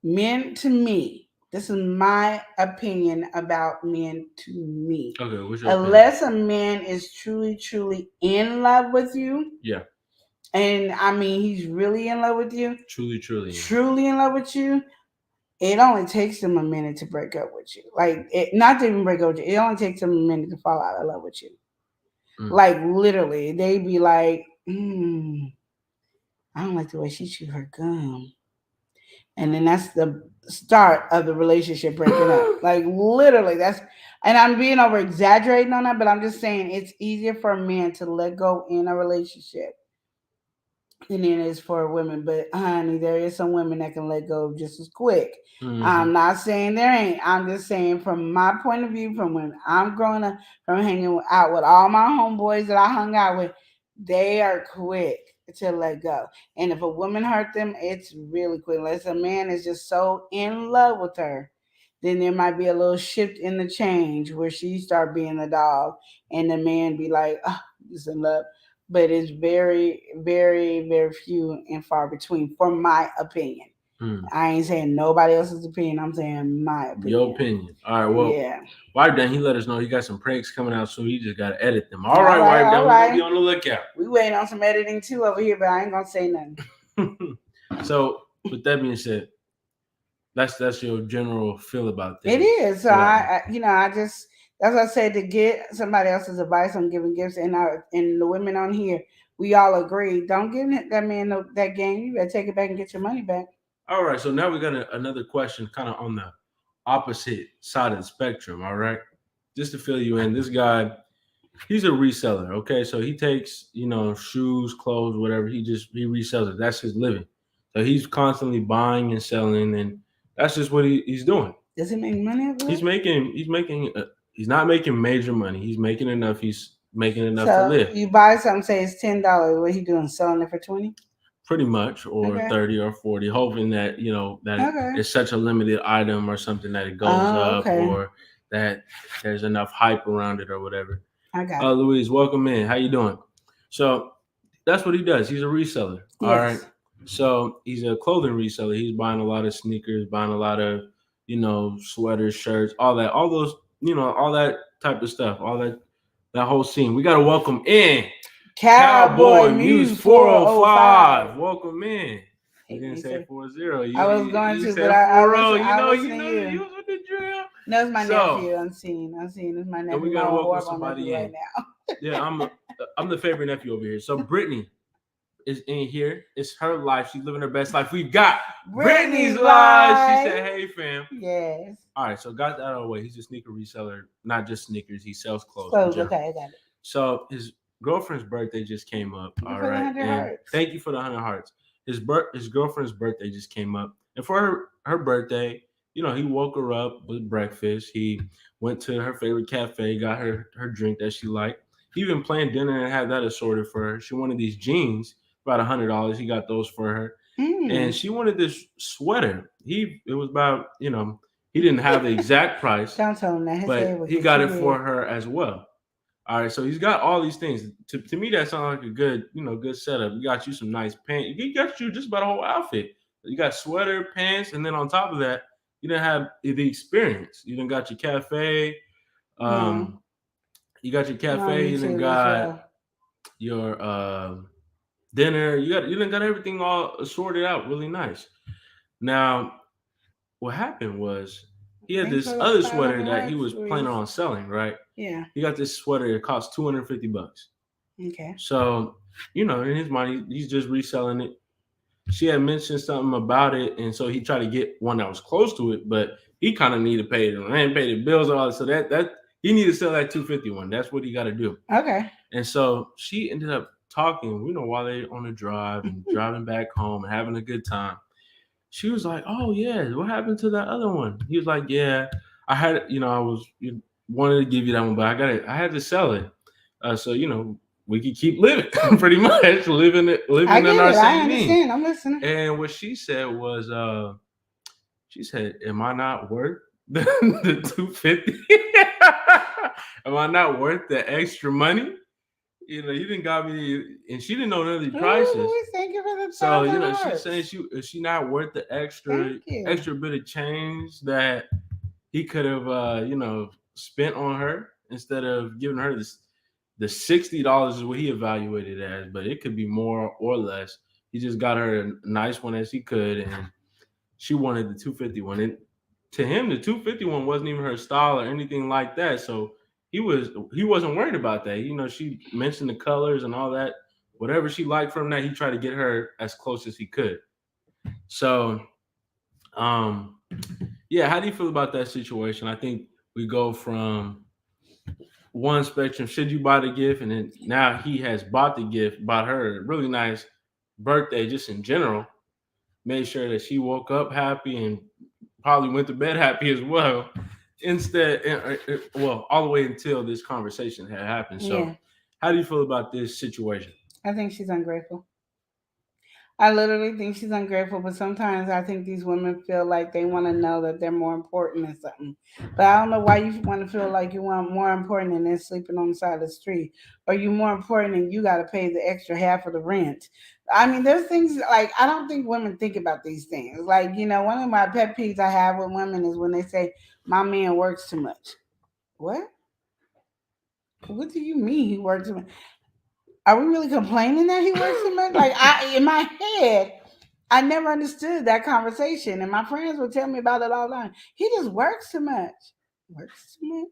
men to me, this is my opinion about men to me. Okay, what's your Unless a man is truly, truly in love with you. Yeah. And I mean, he's really in love with you. Truly in love with you. It only takes them a minute to break up with you. Like, not to even break up with you. It only takes them a minute to fall out of love with you. Like, literally, they be like, I don't like the way she chews her gum. And then that's the start of the relationship breaking up. Like, literally, and I'm being over exaggerating on that, but I'm just saying it's easier for a man to let go in a relationship than it is for women. But honey, there is some women that can let go just as quick. I'm not saying there ain't. I'm just saying from my point of view, from when I'm growing up, from hanging out with all my homeboys that I hung out with, they are quick to let go. And if a woman hurt them, it's really quick. Unless a man is just so in love with her, then there might be a little shift in the change where she start being the dog and the man be like, oh, he's in love. But it's very, very, very few and far between, for my opinion. I ain't saying nobody else's opinion. I'm saying my opinion. Your opinion. All right. Well, yeah. Wipe Down, he let us know he got some pranks coming out soon. He just got to edit them. All right, Wipe Down. We're going to be on the lookout. We waiting on some editing too over here, but I ain't going to say nothing. So, with that being said, that's your general feel about things. It is. So, that's what I said, to get somebody else's advice on giving gifts. And the women on here, we all agree. Don't give that man that game. You better take it back and get your money back. All right. So now we got another question kind of on the opposite side of the spectrum. All right. Just to fill you in, this guy, he's a reseller. Okay. So he takes, shoes, clothes, whatever. He resells it. That's his living. So he's constantly buying and selling, and that's just what he's doing. Does he make money? He's not making major money. He's making enough. He's making enough to live. You buy something, say it's $10. What he doing? Selling it for $20? pretty much, or Okay. 30 or 40, hoping that, you know, that Okay. it's such a limited item or something that it goes Oh, up, okay. or that there's enough hype around it or whatever. I got it. Louise, welcome in. How you doing? So that's what he does. He's a reseller. All right. Yes. So he's a clothing reseller. He's buying a lot of sneakers, buying a lot of, you know, sweaters, shirts, all that, all those, you know, all that type of stuff, all that whole scene. We got to welcome in Cowboy Muse 405. Welcome in. You didn't say 40. I was going to, said but I 40. I You listened to know, you. you was with the drill. No, it's my So- nephew. Unseen. It's my nephew. we gotta my welcome horrible somebody nephew in. right now. Yeah, I'm the favorite nephew over here. So Brittany is in here. It's her life. She's living her best life. We've got Brittany's live. She said, "Hey, fam." Yes. All right, so got that out of the way. He's a sneaker reseller, not just sneakers. He sells clothes. in Clothes. general. Okay, I got it. So his girlfriend's birthday just came up. Thank you All for the right, 100 and hearts. thank you for the 100 hearts. His girlfriend's birthday just came up, and for her birthday, you know, he woke her up with breakfast. He went to her favorite cafe, got her drink that she liked. He even planned dinner and had that assorted for her. She wanted these jeans, about $100. He got those for her, and she wanted this sweater. It was about, you know, he didn't have the exact price, Don't tell him that. His head but will he get got too it for big. her as well. All right, so he's got all these things. To me, that sounds like a good, you know, good setup. You got you some nice pants. He got you just about a whole outfit. You got sweater, pants, and then on top of that, you didn't have the experience. You done got your cafe. You got your cafe. You done got your dinner. You done got everything all sorted out really nice. Now, what happened was he had Thanks this for the other 500 sweater that he hearts, was planning Louise. on selling, right? Yeah. He got this sweater. It cost $250. Okay. So, you know, in his mind, he's just reselling it. She had mentioned something about it, and so he tried to get one that was close to it, but he kind of needed to pay the rent, pay the bills, and all that. So that he needed to sell that 250 one. That's what he got to do. Okay. And so she ended up talking, you know, while they on the drive and driving back home and having a good time. She was like, "Oh yeah, what happened to that other one?" He was like, "Yeah, I had, you know, wanted to give you that one, but I had to sell it, so you know we could keep living, pretty much living I in get our it. I same understand. I'm listening. And what she said was, she said, "Am I not worth the 250? Am I not worth the extra money? You know, you didn't got me," and she didn't know none of the prices. Ooh, thank you for the So, you 1,000 know, she's hearts. saying is she not worth the extra bit of change that he could have, you know, spent on her instead of giving her the $60 is what he evaluated it as, but it could be more or less. He just got her a nice one as he could, and she wanted the 250 one. And to him, the 250 one wasn't even her style or anything like that. So he wasn't worried about that. You know, she mentioned the colors and all that. Whatever she liked from that, he tried to get her as close as he could. So, yeah, how do you feel about that situation? I think we go from one spectrum, should you buy the gift, and then now he has bought the gift, bought her a really nice birthday just in general, made sure that she woke up happy and probably went to bed happy as well. Well, all the way until this conversation had happened. So, how do you feel about this situation? I think she's ungrateful. I literally think she's ungrateful, but sometimes I think these women feel like they want to know that they're more important than something. But I don't know why you want to feel like you want more important than them sleeping on the side of the street, or you more important than you got to pay the extra half of the rent. I mean, there's things like I don't think women think about these things. Like, you know, one of my pet peeves I have with women is when they say, "My man works too much." What? What do you mean he works too much? Are we really complaining that he works too much? Like in my head, I never understood that conversation, and my friends would tell me about it all the time. He just works too much. Works too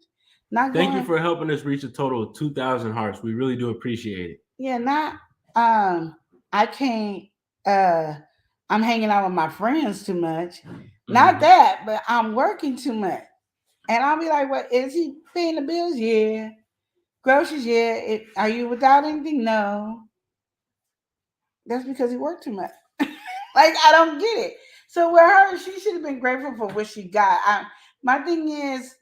much. Thank you for helping us reach a total of 2,000 hearts. We really do appreciate it. Yeah, not I can't. I'm hanging out with my friends too much. Not that, but I'm working too much, and I'll be like, "What is he paying the bills? Yeah. Groceries? Yeah. Are you without anything? No. That's because he worked too much." Like, I don't get it. So with her, she should have been grateful for what she got. My thing is,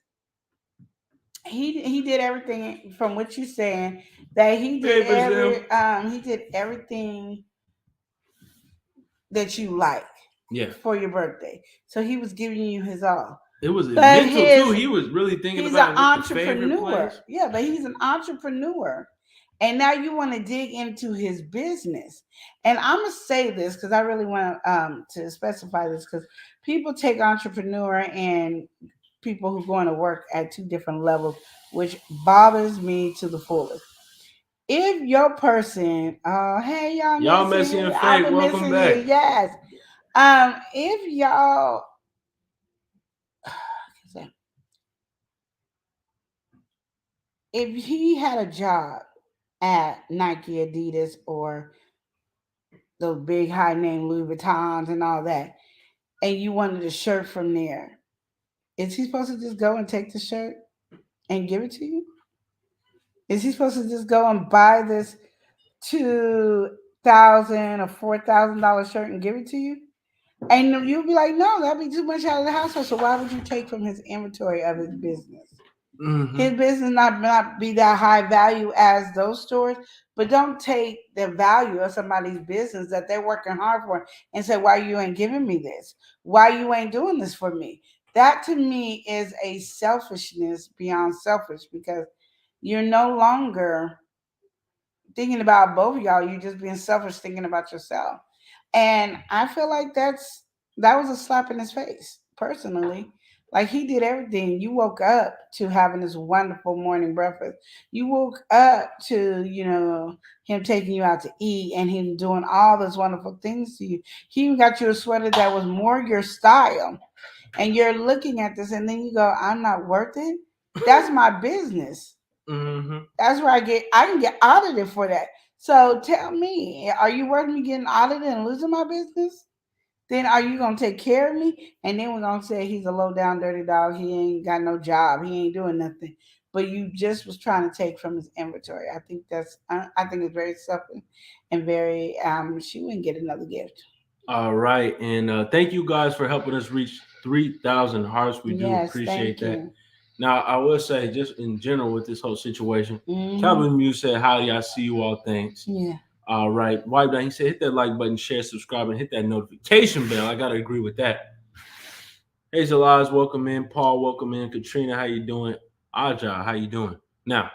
he did everything from what you're saying that he did. He did everything that you like Yeah. for your birthday. So he was giving you his all. It was But mental too. He was really thinking he's about an what the favorite entrepreneur. place. Yeah, but he's an entrepreneur. And now you want to dig into his business. And I'm going to say this because I really want to specify this because people take entrepreneur and people who going to work at two different levels, which bothers me to the fullest. If your person, hey Y'all messy and I've fake, been welcome missing back. you, yes. If y'all, if he had a job at Nike, Adidas, or those big high name Louis Vuittons and all that, and you wanted a shirt from there, is he supposed to just go and take the shirt and give it to you? Is he supposed to just go and buy this $2,000 or $4,000 shirt and give it to you? And you'll be like, no, that'd be too much out of the household. So why would you take from his inventory of his business? Mm-hmm. His business not be that high value as those stores, but don't take the value of somebody's business that they're working hard for and say, why you ain't giving me this? Why you ain't doing this for me? That to me is a selfishness beyond selfish because you're no longer thinking about both of y'all. You're just being selfish thinking about yourself. And I feel like that was a slap in his face, personally. Like he did everything. You woke up to having this wonderful morning breakfast. You woke up to, him taking you out to eat and him doing all those wonderful things to you. He even got you a sweater that was more your style. And you're looking at this and then you go, I'm not worth it. That's my business. Mm-hmm. That's where I can get audited for that. So tell me, are you worth me getting audited and losing my business? Then are you gonna take care of me? And then we're gonna say he's a low down dirty dog. He ain't got no job. He ain't doing nothing. But you just was trying to take from his inventory. I think it's very selfish and very she wouldn't get another gift. All right, and thank you guys for helping us reach 3,000 hearts. We do appreciate that. You. Now, I will say, just in general with this whole situation, Mhm. Calvin Muse said, "Howdy, I see you all. Thanks." Yeah. All right, Wipe Down. He said, "Hit that like button, share, subscribe, and hit that notification bell." I gotta agree with that. Hazel Oz, welcome in. Paul, welcome in. Katrina, how you doing? Aja, how you doing? Now,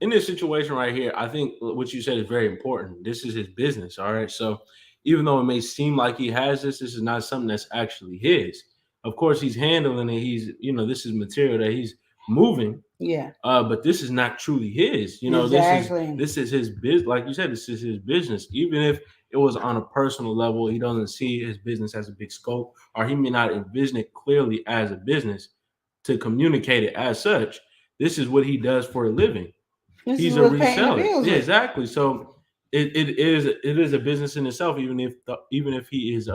in this situation right here, I think what you said is very important. This is his business, all right? So even though it may seem like he has this is not something that's actually his. Of course, he's handling it. This is material that he's moving. Yeah. But this is not truly his. Exactly. This is his business. Like you said, this is his business. Even if it was on a personal level, he doesn't see his business as a big scope, or he may not envision it clearly as a business to communicate it as such. This is what he does for a living. He's a reseller. Yeah, exactly. So it is a business in itself, even if he is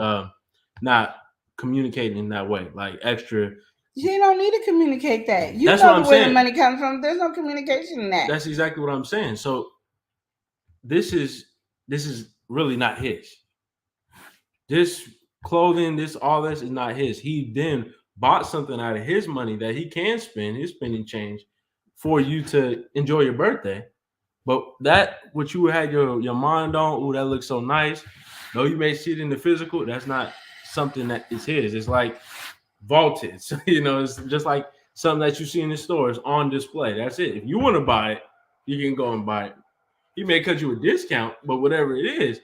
not communicating in that way, like extra. You don't need to communicate that. You That's know what I'm where saying. the money comes from. There's no communication in that. That's exactly what I'm saying. So this is really not his. This clothing, all this is not his. He then bought something out of his money that he can spend, his spending change, for you to enjoy your birthday. But that what you had your mind on, oh, that looks so nice. No, you may see it in the physical. That's not something that is his. It's like vaulted. So, it's just like something that you see in the stores on display. That's it. If you want to buy it, you can go and buy it. He may cut you a discount, but whatever it is,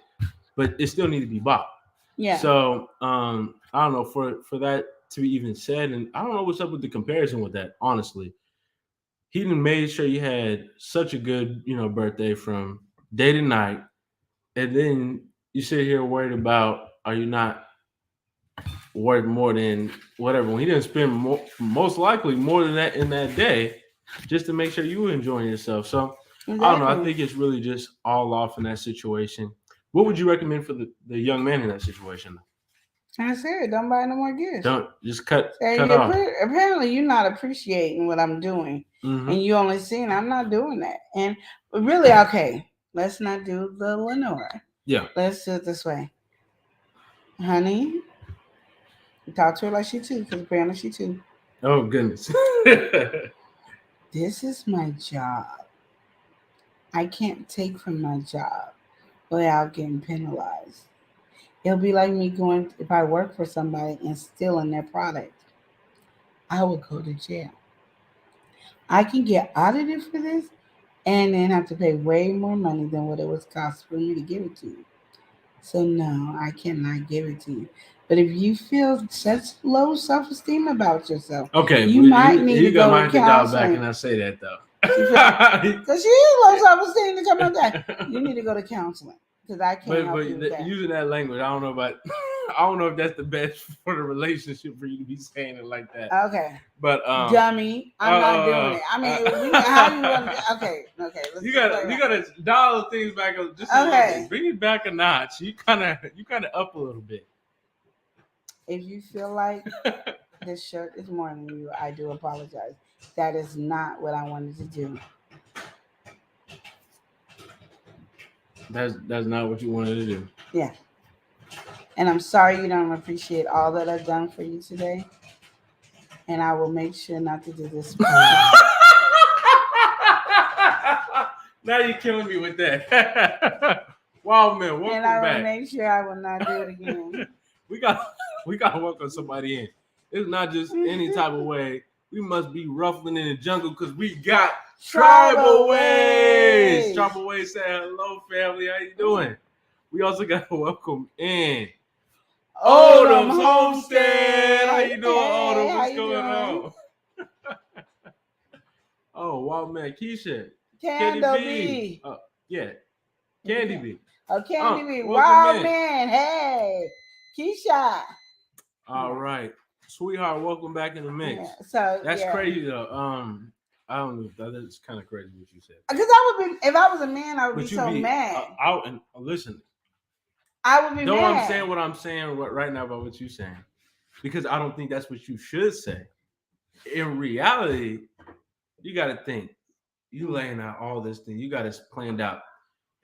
but it still need to be bought. Yeah. So I don't know for that to be even said, and I don't know what's up with the comparison with that, honestly. He done made sure you had such a good, birthday from day to night. And then you sit here worried about, are you not worth more than whatever? When he didn't spend most likely more than that in that day just to make sure you were enjoying yourself. So exactly. I don't know. I think it's really just all off in that situation. What would you recommend for the young man in that situation? I said, don't buy no more gifts. Don't just cut off. Apparently, you're not appreciating what I'm doing, and you only seeing I'm not doing that. And really, okay, let's not do the Lenore. Yeah, let's do it this way, honey. Talk to her like she too, because apparently she too. Oh goodness. This is my job. I can't take from my job without getting penalized. It'll be like me going, if I work for somebody and stealing their product, I will go to jail. I can get audited for this and then have to pay way more money than what it was cost for me to give it to you. So no, I cannot give it to you. But if you feel such low self-esteem about yourself, Okay, you might need to go might to have to dial back counseling. and I say that though. Because she is low self-esteem to come out that. You need to go to counseling because I can't help you with that. Using that language, I don't know about. I don't know if that's the best for the relationship for you to be saying it like that. Okay. But dummy, I'm not doing it. I mean, how you want to? Okay. You gotta dial things back just a little bit. Bring it back a notch. You kind of up a little bit. If you feel like this shirt is more than you, I do apologize. That is not what I wanted to do. That's not what you wanted to do. Yeah. And I'm sorry you don't appreciate all that I've done for you today. And I will make sure not to do this. Now you're killing me with that. Wow, man, welcome back. And I will make sure I will not do it again. we got to welcome somebody in. It's not just any type of way. We must be ruffling in the jungle because we got Tribal Ways. Tribal Ways say hello, family. How you doing? We also got to welcome in Odom's Homestead. How you doing, Odom? What's going on? Oh, wow, man. Keisha. Candy B. Yeah. Candy B. Oh, Candy B. Wild man. Hey. Keisha. All right. Sweetheart, welcome back in the mix. Yeah, so that's crazy though. I don't know. That's kind of crazy what you said. Because I would be, if I was a man, I would be so mad. And listen, I would be mad. No, I'm saying what I'm saying right now about what you're saying, because I don't think that's what you should say. In reality, you got to think. You laying out all this thing. You got it planned out.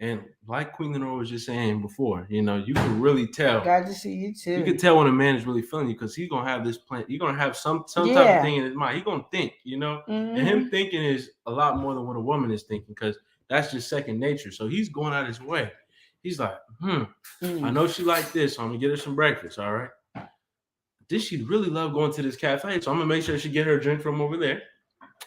And like Queen Lenore was just saying before, you can really tell. Glad to see you too. You can tell when a man is really feeling you because he's gonna have this plan. He's gonna have some type of thing in his mind. He's gonna think, Mm-hmm. And him thinking is a lot more than what a woman is thinking because that's just second nature. So he's going out his way. He's like, I know she like this, so I'm gonna get her some breakfast. All right. This she really love going to this cafe, so I'm gonna make sure she get her a drink from over there.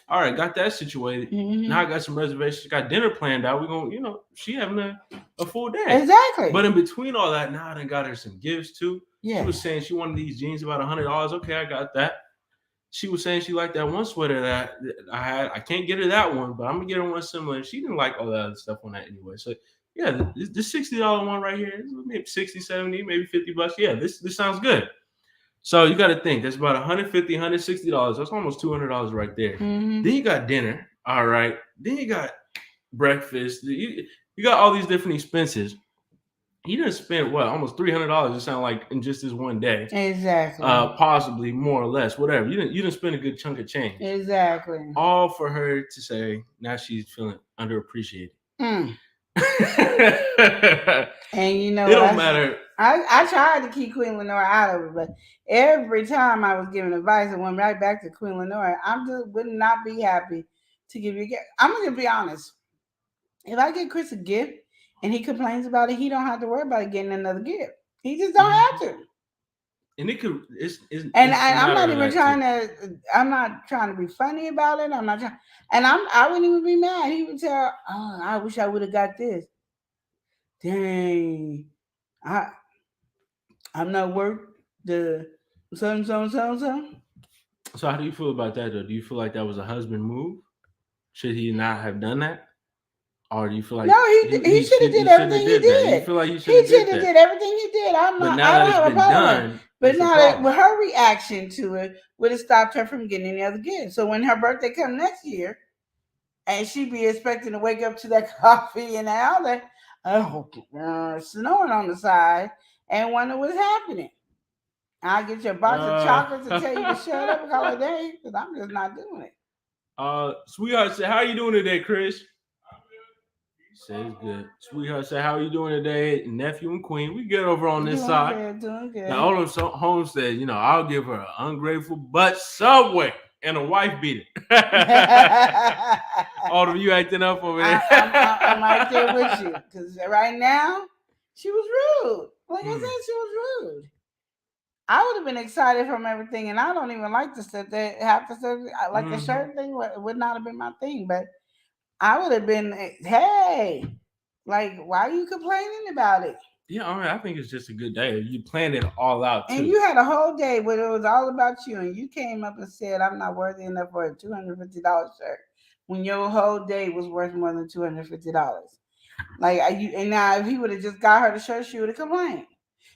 All right, got that situated. Mm-hmm. Now I got some reservations. Got dinner planned out. We're gonna, she having a full day. Exactly. But in between all that, now I done got her some gifts too. Yeah. She was saying she wanted these jeans about $100. Okay, I got that. She was saying she liked that one sweater that I had. I can't get her that one, but I'm gonna get her one similar. She didn't like all that other stuff on that anyway. So yeah, this $60 one right here, maybe 60, 70, maybe $50. Yeah, this sounds good. So you got to think that's about $150, $160. That's almost $200 right there. Mm-hmm. Then you got dinner. All right. Then you got breakfast. You got all these different expenses. You didn't spend almost $300. It sounds like in just this one day. Exactly. Possibly more or less, whatever. You didn't spend a good chunk of change. Exactly. All for her to say now she's feeling underappreciated. And you know, it don't matter. I tried to keep Queen Lenore out of it, but every time I was giving advice, I went right back to Queen Lenore. I just would not be happy to give you a gift. I'm going to be honest. If I get Chris a gift and he complains about it, he don't have to worry about getting another gift. He just don't have to. And it could. I'm not even trying to. I'm not trying to be funny about it. I'm not trying. And I wouldn't even be mad. He would tell, "Oh, I wish I would have got this." Dang, I'm not worth the something. So how do you feel about that though? Do you feel like that was a husband move? Should he not have done that? Or do you feel like he should have did everything he did? You feel like he should have did everything he did. I don't have a problem. But now that her reaction to it would have stopped her from getting any other gifts. So when her birthday comes next year, and she'd be expecting to wake up to that coffee and all that, snowing on the side, and wonder what's happening. I'll get you a box of chocolates and tell you to shut up and call it a day because I'm just not doing it. Sweetheart said, "How are you doing today, Chris?" Says good. Sweetheart said, "How are you doing today, nephew and queen?" We get over on this side. Doing good. Now, Odom Holmes said, "I'll give her an ungrateful butt Subway and a wife beater." Odom, you acting up over there? I'm right there with you because right now she was rude. Like I said, she was rude. I would have been excited from everything, and I don't even like the stuff that half the stuff like the shirt thing would not have been my thing. But I would have been, hey, like, why are you complaining about it? Yeah, I mean, I think it's just a good day. You planned it all out too. And you had a whole day where it was all about you, and you came up and said, "I'm not worthy enough for a $250 shirt," when your whole day was worth more than $250. Like, and now if he would have just got her the shirt, she would have complained.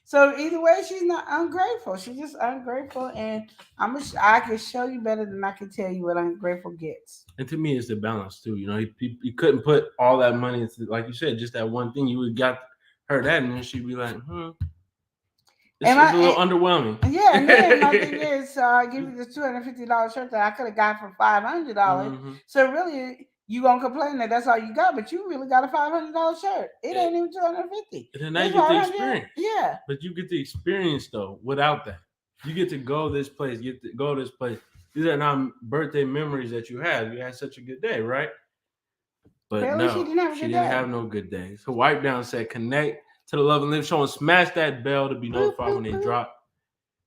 So either way, she's not ungrateful. She's just ungrateful, and I can show you better than I can tell you what ungrateful gets. And to me, it's the balance too. You know, you couldn't put all that money into, like you said, just that one thing. You would got her that, and then she'd be like, It's a little underwhelming. Yeah, and then my thing is, I give you this $250 shirt that I could have got for $500. So really, you gonna complain that that's all you got, but you really got a $500 shirt. It ain't even $250. And then now you get the experience. Yeah, but you get the experience though. Without that, you get to go this place. These are not birthday memories that you have. You had such a good day, right? But really, no, she didn't have no good day. So Wipe Down said, connect to the Love and Live Show and smash that bell to be notified when they drop.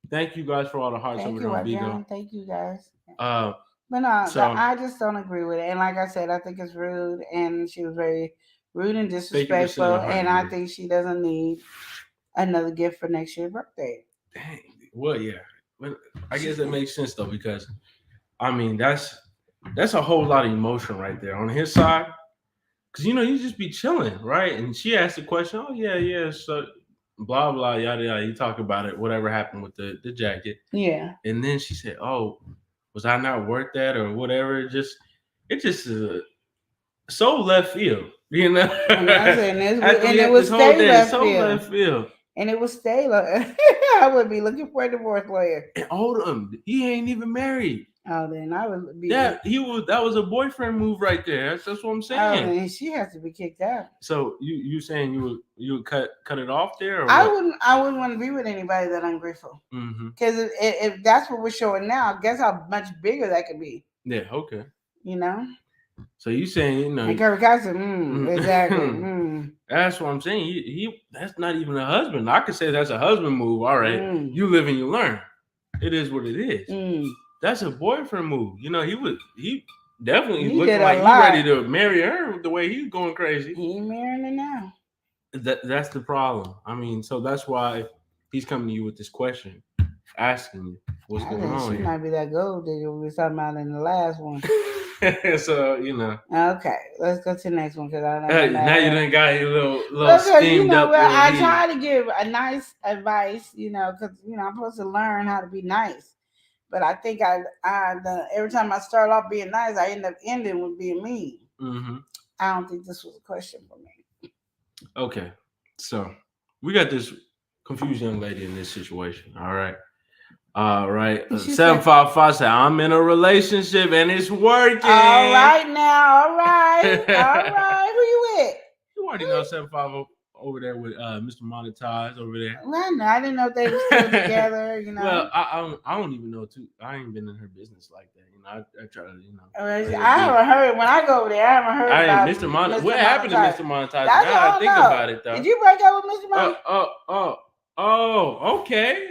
Thank you guys for all the hearts over there on Bigo. Thank you guys. But no, I just don't agree with it. And like I said, I think it's rude, and she was very rude and disrespectful. And I think she doesn't need another gift for next year's birthday. Dang. Well, yeah. But I guess that makes sense though, because I mean that's a whole lot of emotion right there on his side. Because you just be chilling, right? And she asked the question, oh yeah, so blah blah yada yada. You talk about it, whatever happened with the jacket. Yeah. And then she said, oh, was I not worth that or whatever? It just is so left field, And it was left field. And it was stay. I would be looking for a divorce lawyer. And hold him, he ain't even married. Oh, then I would be. That was a boyfriend move right there. That's what I'm saying. Oh, then she has to be kicked out. So you saying you would cut it off there? Or I wouldn't want to be with anybody that ungrateful. Because if that's what we're showing now, guess how much bigger that could be. Yeah. Okay. So you saying And Kirby said, exactly. That's what I'm saying. He that's not even a husband. I could say that's a husband move. All right, you live and you learn. It is what it is. That's a boyfriend move. He definitely looked like he ready to marry her the way he's going crazy. He ain't marrying her now. That's the problem. I mean, so that's why he's coming to you with this question, asking you what's going on. She might be that gold digger we were talking about in the last one. So Okay, let's go to the next one because I know. Now you done got your little steamed up. I try to give a nice advice, because I'm supposed to learn how to be nice. But I think every time I start off being nice, I end up ending with being mean. I don't think this was a question for me. Okay, so we got this confused young lady in this situation. All right. 755 said, I'm in a relationship and it's working. All right now. All right. Who you with? You already know 755 over there with Mr. Monetize over there. Well, no, I didn't know they were still together, Well, I don't even know too. I ain't been in her business like that. I try to, I haven't heard when I go over there. I haven't heard about Mr. Monetize. What happened to Mr. Monetize? That's now I think about it though. Did you break up with Mr. Monetize?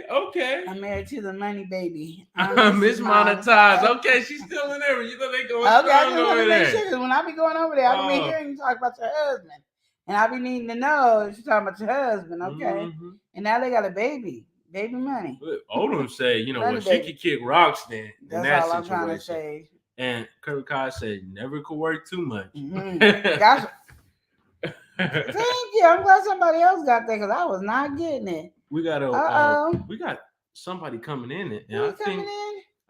Okay. I'm married to the money baby. Miss Monetize. Okay, she's still in there. They going strong over there. Sure, when I be going over there, I be hearing you talk about your husband. And I be needing to know if you're talking about your husband, okay? And now they got a baby money. Oldham say, she could kick rocks then. That's all I'm trying to say. And Kirby Kai said, never could work too much. Thank you. I'm glad somebody else got that because I was not getting it. We got somebody coming in. And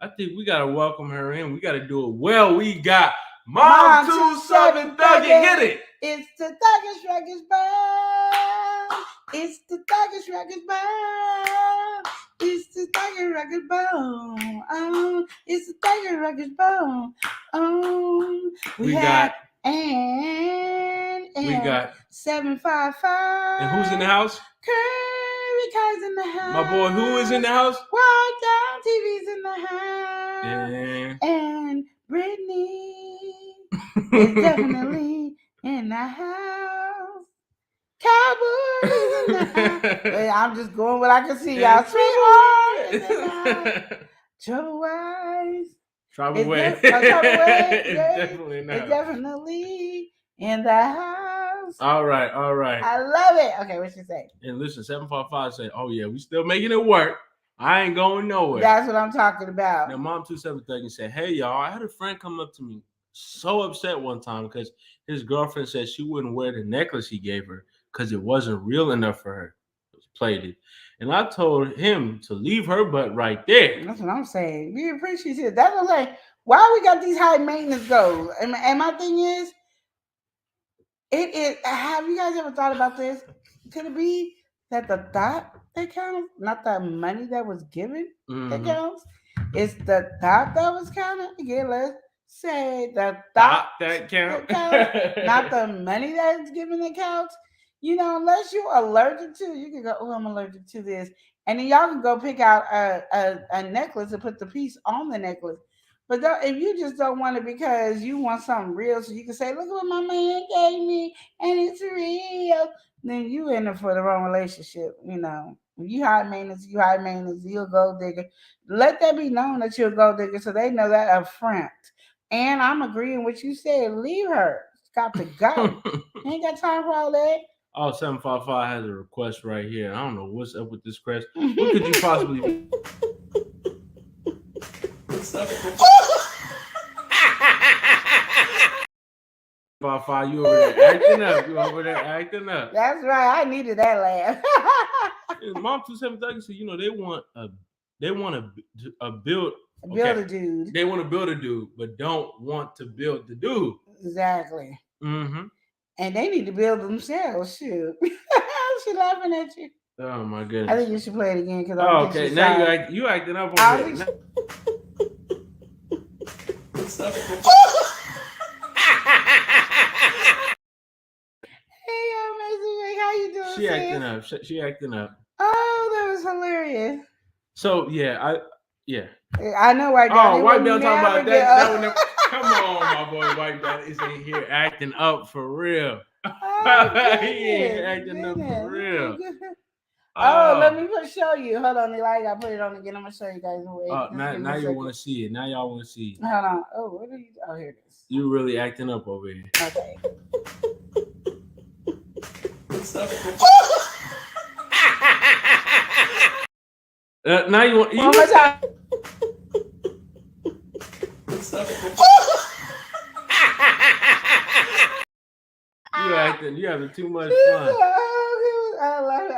I think we gotta welcome her in. We gotta do it well. We got Mom 27 Thuggy. Get it. It's the Thuggish Records Band. It's the Thuggish Records Band. It's the Thuggish Records Band. Oh, it's the Thuggish Records Band. Oh, we got. And we got 755. And who's in the house? Curry Kai's in the house. My boy, who is in the house? Wipe Down TV's in the house. And Brittany is definitely in the house. Cowboy is in the house. I'm just going what I can see, y'all. Sweetheart, trouble wise. Trouble way. Trouble way. Definitely not. It's definitely in the house. All right, all right. I love it. Okay, what you say? And listen, 755 said, "Oh yeah, we still making it work. I ain't going nowhere." That's what I'm talking about. Now, Mom 2730 said, "Hey y'all, I had a friend come up to me so upset one time because his girlfriend said she wouldn't wear the necklace he gave her because it wasn't real enough for her. It was plated. And I told him to leave her butt right there." That's what I'm saying. We appreciate it. That's what I'm saying. Why we got these high maintenance goals? And my thing is, it is. Have you guys ever thought about this? Could it be that the thought that counts, not the money that was given that counts? It's the thought that was counted. Again, let's say the thought that counts, not the money that's given that counts. You know, unless you're allergic to, you can go, oh, I'm allergic to this. And then y'all can go pick out a necklace and put the piece on the necklace. But if you just don't want it because you want something real, so you can say, look at what my man gave me, and it's real, then you in it for the wrong relationship. You know, you high maintenance, you're a gold digger. Let that be known that you're a gold digger so they know that up front. And I'm agreeing with you said, leave her. It's got to go. Ain't got time for all that. Oh, 755 has a request right here. I don't know what's up with this request. What could you possibly do? 755, you over there acting up. You over there acting up. That's right. I needed that laugh. Mom 2730 said, you know, they want a build. Build a dude. They want to build a dude, but don't want to build the dude. Exactly. Mm-hmm. And they need to build themselves. Shoot. She laughing at you. Oh my goodness. I think you should play it again because okay. Now you acting up on it. Hey, amazing. How you doing? She acting up. She acting up. Oh, that was hilarious. So I know White Down. Oh, White Down talking about that. Come on, my boy White Down is in here acting up for real. He ain't acting up for real. Oh, let me show you. Hold on, Eli. I gotta put it on again. I'm gonna show you guys. Now you want to see it. Now y'all want to see it. Hold on. Oh, what are you? Oh, here it is. You really acting up over here. Okay. Now you want. One more time. You having too much fun.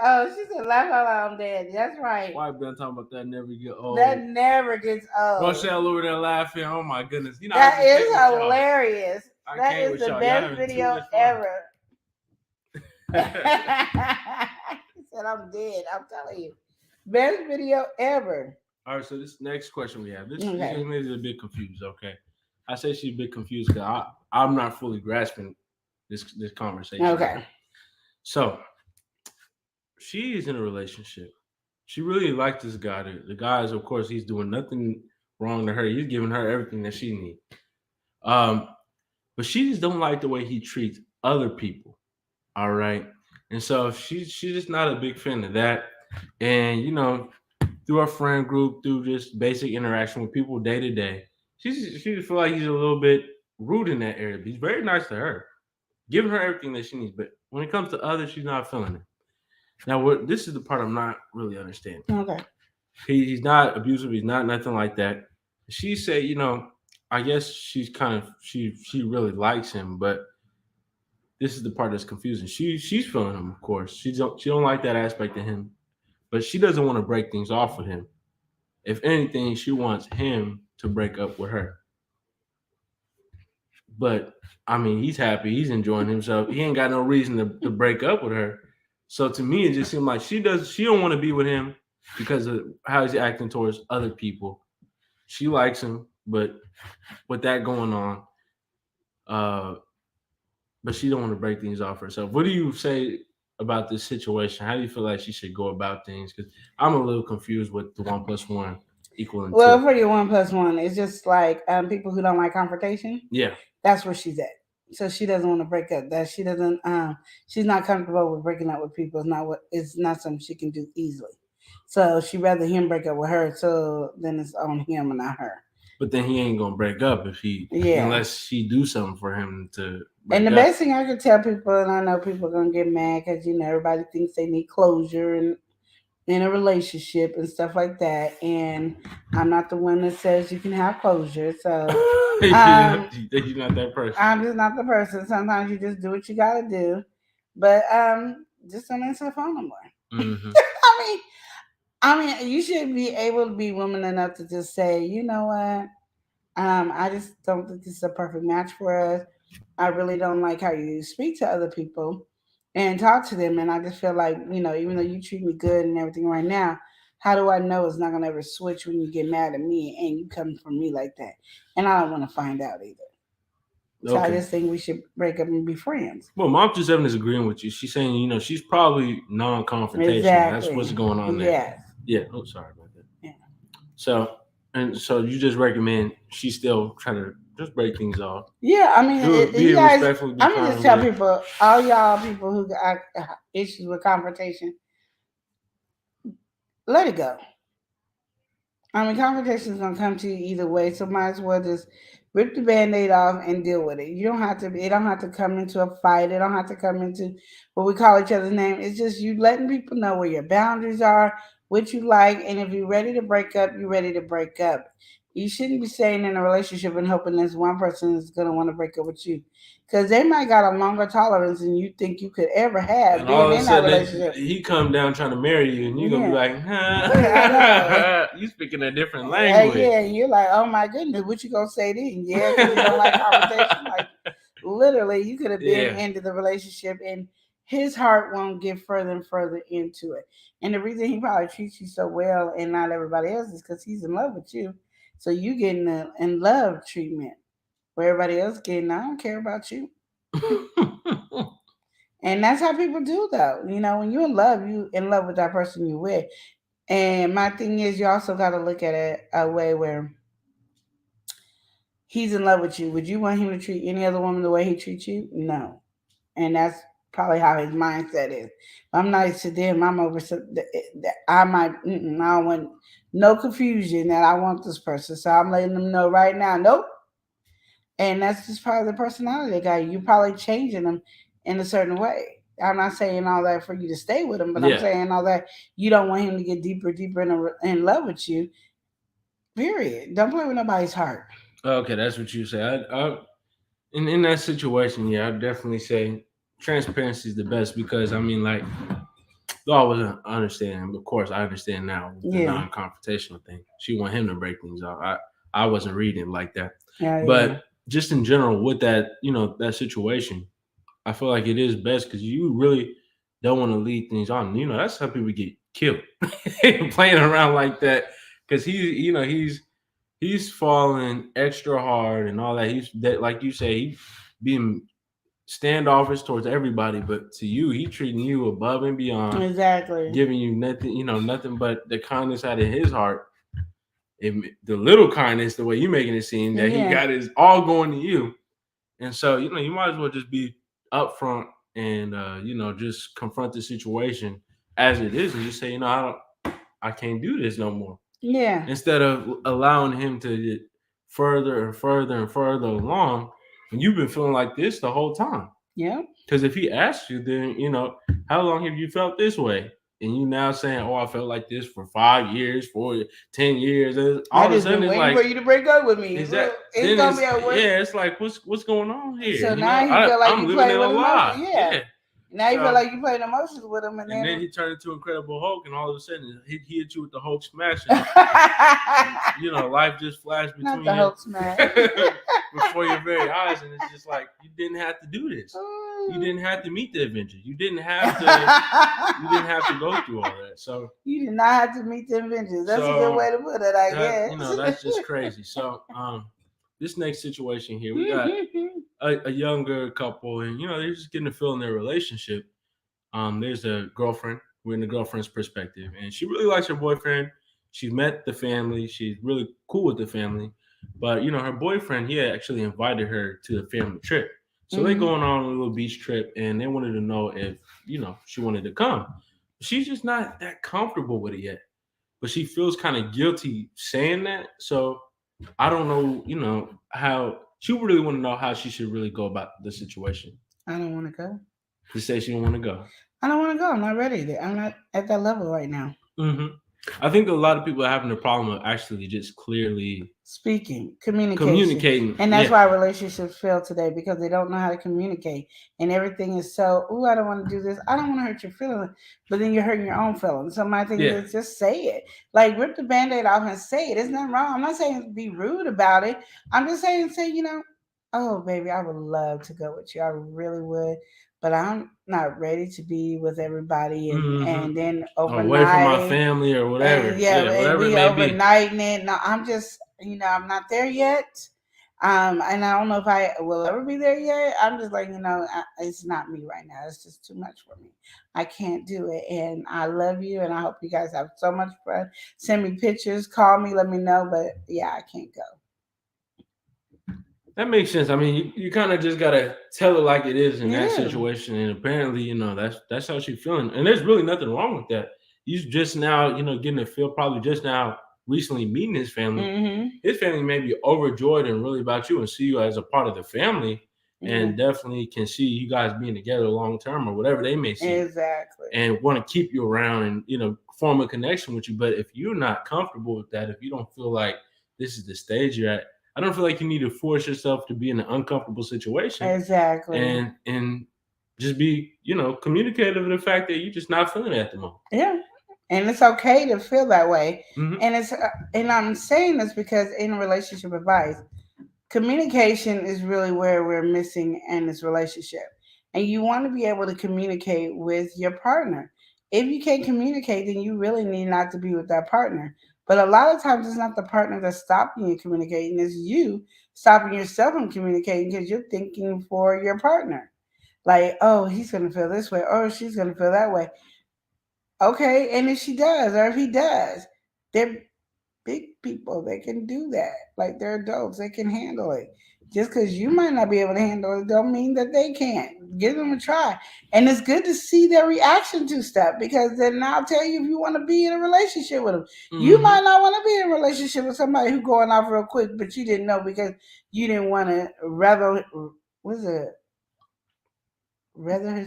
Oh, she said, laugh out loud, I'm dead. That's right. Why have been talking about that never get old? That never gets old. Rochelle over there laughing. Oh my goodness. You know, that is hilarious. That is the y'all. best video ever. He said, I'm dead. I'm telling you. Best video ever. All right, so this next question we have. This lady is a bit confused, okay? I say she's a bit confused because I'm not fully grasping this conversation. Okay. So she is in a relationship. She really likes this guy. The guy is, of course, he's doing nothing wrong to her. He's giving her everything that she needs. But she just don't like the way he treats other people. All right. And so she's just not a big fan of that. And, you know, through our friend group, through just basic interaction with people day to day, she just feel like he's a little bit rude in that area. But he's very nice to her, giving her everything that she needs. But when it comes to others, she's not feeling it. Now, this is the part I'm not really understanding. Okay. He's not abusive. He's not nothing like that. She said, you know, I guess she's kind of she really likes him, but this is the part that's confusing. She's feeling him, of course. She don't like that aspect of him, but she doesn't want to break things off with him. If anything, she wants him to break up with her. But I mean, he's happy. He's enjoying himself. He ain't got no reason to break up with her. So to me, it just seemed like she don't want to be with him because of how he's acting towards other people. She likes him, but with that going on, but she don't want to break things off herself. What do you say about this situation? How do you feel like she should go about things? Because I'm a little confused with the 1 + 1 equaling 2. Well, for your 1 + 1, it's just like people who don't like confrontation. Yeah. That's where she's at. So she doesn't want to break up. That she doesn't. She's not comfortable with breaking up with people. It's not what. It's not something she can do easily. So she rather him break up with her. So then it's on him and not her. But then he ain't gonna break up if unless she do something for him to. And the best thing I could tell people, and I know people are gonna get mad because everybody thinks they need closure and in a relationship and stuff like that. And I'm not the one that says you can have closure. So you're not that person. I'm just not the person. Sometimes you just do what you gotta do. But just don't answer the phone no more. Mm-hmm. I mean, you should be able to be woman enough to just say, you know what? I just don't think this is a perfect match for us. I really don't like how you speak to other people and talk to them. And I just feel like, even though you treat me good and everything right now, how do I know it's not going to ever switch when you get mad at me and you come from me like that? And I don't want to find out either. So I just think we should break up and be friends. Well, Mom just Evan is agreeing with you. She's saying, she's probably non-confrontational. Exactly. That's what's going on there. Yes. Yeah. Oh, sorry about that. Yeah. So you just recommend she still try to just break things off. Yeah, I mean, you guys, I'm gonna just tell people, all y'all people who got issues with confrontation, let it go. I mean, confrontation is gonna come to you either way, so might as well just rip the Band-Aid off and deal with it. You don't have to. It don't have to come into a fight. It don't have to come into what we call each other's name. It's just you letting people know where your boundaries are, what you like, and if you're ready to break up, you're ready to break up. You shouldn't be staying in a relationship and hoping this one person is going to want to break up with you. Because they might got a longer tolerance than you think you could ever have. And all of a sudden, he come down trying to marry you, and you're going to be like, you speaking a different language. Yeah, and you're like, oh my goodness, what you going to say then? Yeah, because you don't like conversation. Like, literally, you could have been into the relationship, and his heart won't get further and further into it. And the reason he probably treats you so well and not everybody else is because he's in love with you. So you getting the in love treatment where everybody else getting, I don't care about you. And that's how people do though. When you're in love with that person you're with. And my thing is you also got to look at it a way where he's in love with you. Would you want him to treat any other woman the way he treats you? No. And that's probably how his mindset is. If I'm nice to them, I'm over. I don't want no confusion that I want this person. So I'm letting them know right now, nope. And that's just part of the personality guy. You're probably changing them in a certain way. I'm not saying all that for you to stay with him, but I'm saying all that you don't want him to get deeper in love with you. Period. Don't play with nobody's heart. Okay, that's what you say. In that situation, I'd definitely say transparency is the best because I mean, like, though I wasn't understanding, of course I understand now the non-confrontational thing. She want him to break things off. I wasn't reading like that. But just in general with that, that situation, I feel like it is best because you really don't want to lead things on. That's how people get killed playing around like that because he's falling extra hard and all that. He's that, like you say, he's being standoffish towards everybody, but to you, he treating you above and beyond. Exactly. Giving you nothing, nothing but the kindness out of his heart. The little kindness, the way you making it seem that he got is all going to you. And so, you might as well just be upfront and just confront the situation as it is and just say, I can't do this no more. Yeah. Instead of allowing him to get further and further and further along, and you've been feeling like this the whole time. Yeah. Because if he asks you, then how long have you felt this way? And you now saying, "Oh, I felt like this for 5 years, 10 years." All of a sudden, it's like for you to break up with me. It's gonna be a it's like what's going on here? So now you feel like I'm you living play in a with lie. Yeah. Now you feel like you playing emotions with him, and then he turned into Incredible Hulk, and all of a sudden he hit you with the Hulk smash. And, life just flashed between Not the Hulk smash before your very eyes, and it's just like you didn't have to do this. You didn't have to meet the Avengers. You didn't have to. You didn't have to go through all that. So you did not have to meet the Avengers. That's a good way to put it, I guess. That's just crazy. So this next situation here, we got a younger couple, and they're just getting a feel in their relationship. There's a girlfriend. We're in the girlfriend's perspective, and she really likes her boyfriend. She met the family. She's really cool with the family, but her boyfriend, he actually invited her to a family trip. So they going on a little beach trip, and they wanted to know if she wanted to come. She's just not that comfortable with it yet, but she feels kind of guilty saying that. So I don't know, how she really want to know how she should really go about the situation. I don't want to go. To say she don't want to go. I don't want to go. I'm not ready. I'm not at that level right now. I think a lot of people are having a problem of actually just clearly speaking, communicating. And that's why relationships fail today, because they don't know how to communicate. And everything is so, oh, I don't want to do this. I don't want to hurt your feelings. But then you're hurting your own feelings. So my thing is just say it. Like, rip the Band-Aid off and say it. There's nothing wrong. I'm not saying be rude about it. I'm just saying, oh, baby, I would love to go with you. I really would. But I'm not ready to be with everybody and then overnight. Away from my family or whatever. And, whatever we it may overnighting it. No, I'm just, I'm not there yet. And I don't know if I will ever be there yet. I'm just like, it's not me right now. It's just too much for me. I can't do it. And I love you. And I hope you guys have so much fun. Send me pictures, call me, let me know. But yeah, I can't go. That makes sense. I mean, you kind of just gotta tell it like it is in that situation, and apparently, that's how she's feeling, and there's really nothing wrong with that. He's just now, getting a feel, probably just now, recently meeting his family. His family may be overjoyed and really about you and see you as a part of the family, and definitely can see you guys being together long term or whatever they may see. Exactly. And want to keep you around and form a connection with you. But if you're not comfortable with that, if you don't feel like this is the stage you're at, I don't feel like you need to force yourself to be in an uncomfortable situation. Exactly. And just be, communicative of the fact that you're just not feeling it at the moment. Yeah. And it's okay to feel that way. And I'm saying this because in relationship advice, communication is really where we're missing in this relationship. And you want to be able to communicate with your partner. If you can't communicate, then you really need not to be with that partner. But a lot of times it's not the partner that's stopping you communicating. It's you stopping yourself from communicating because you're thinking for your partner. Like, oh, he's going to feel this way. Oh, she's going to feel that way. Okay, and if she does or if he does, they're big people. They can do that. Like, they're adults. They can handle it. Just because you might not be able to handle it don't mean that they can't. Give them a try. And it's good to see their reaction to stuff, because then I'll tell you if you want to be in a relationship with them. You might not want to be in a relationship with somebody who's going off real quick, but you didn't know because you didn't want to ruffle his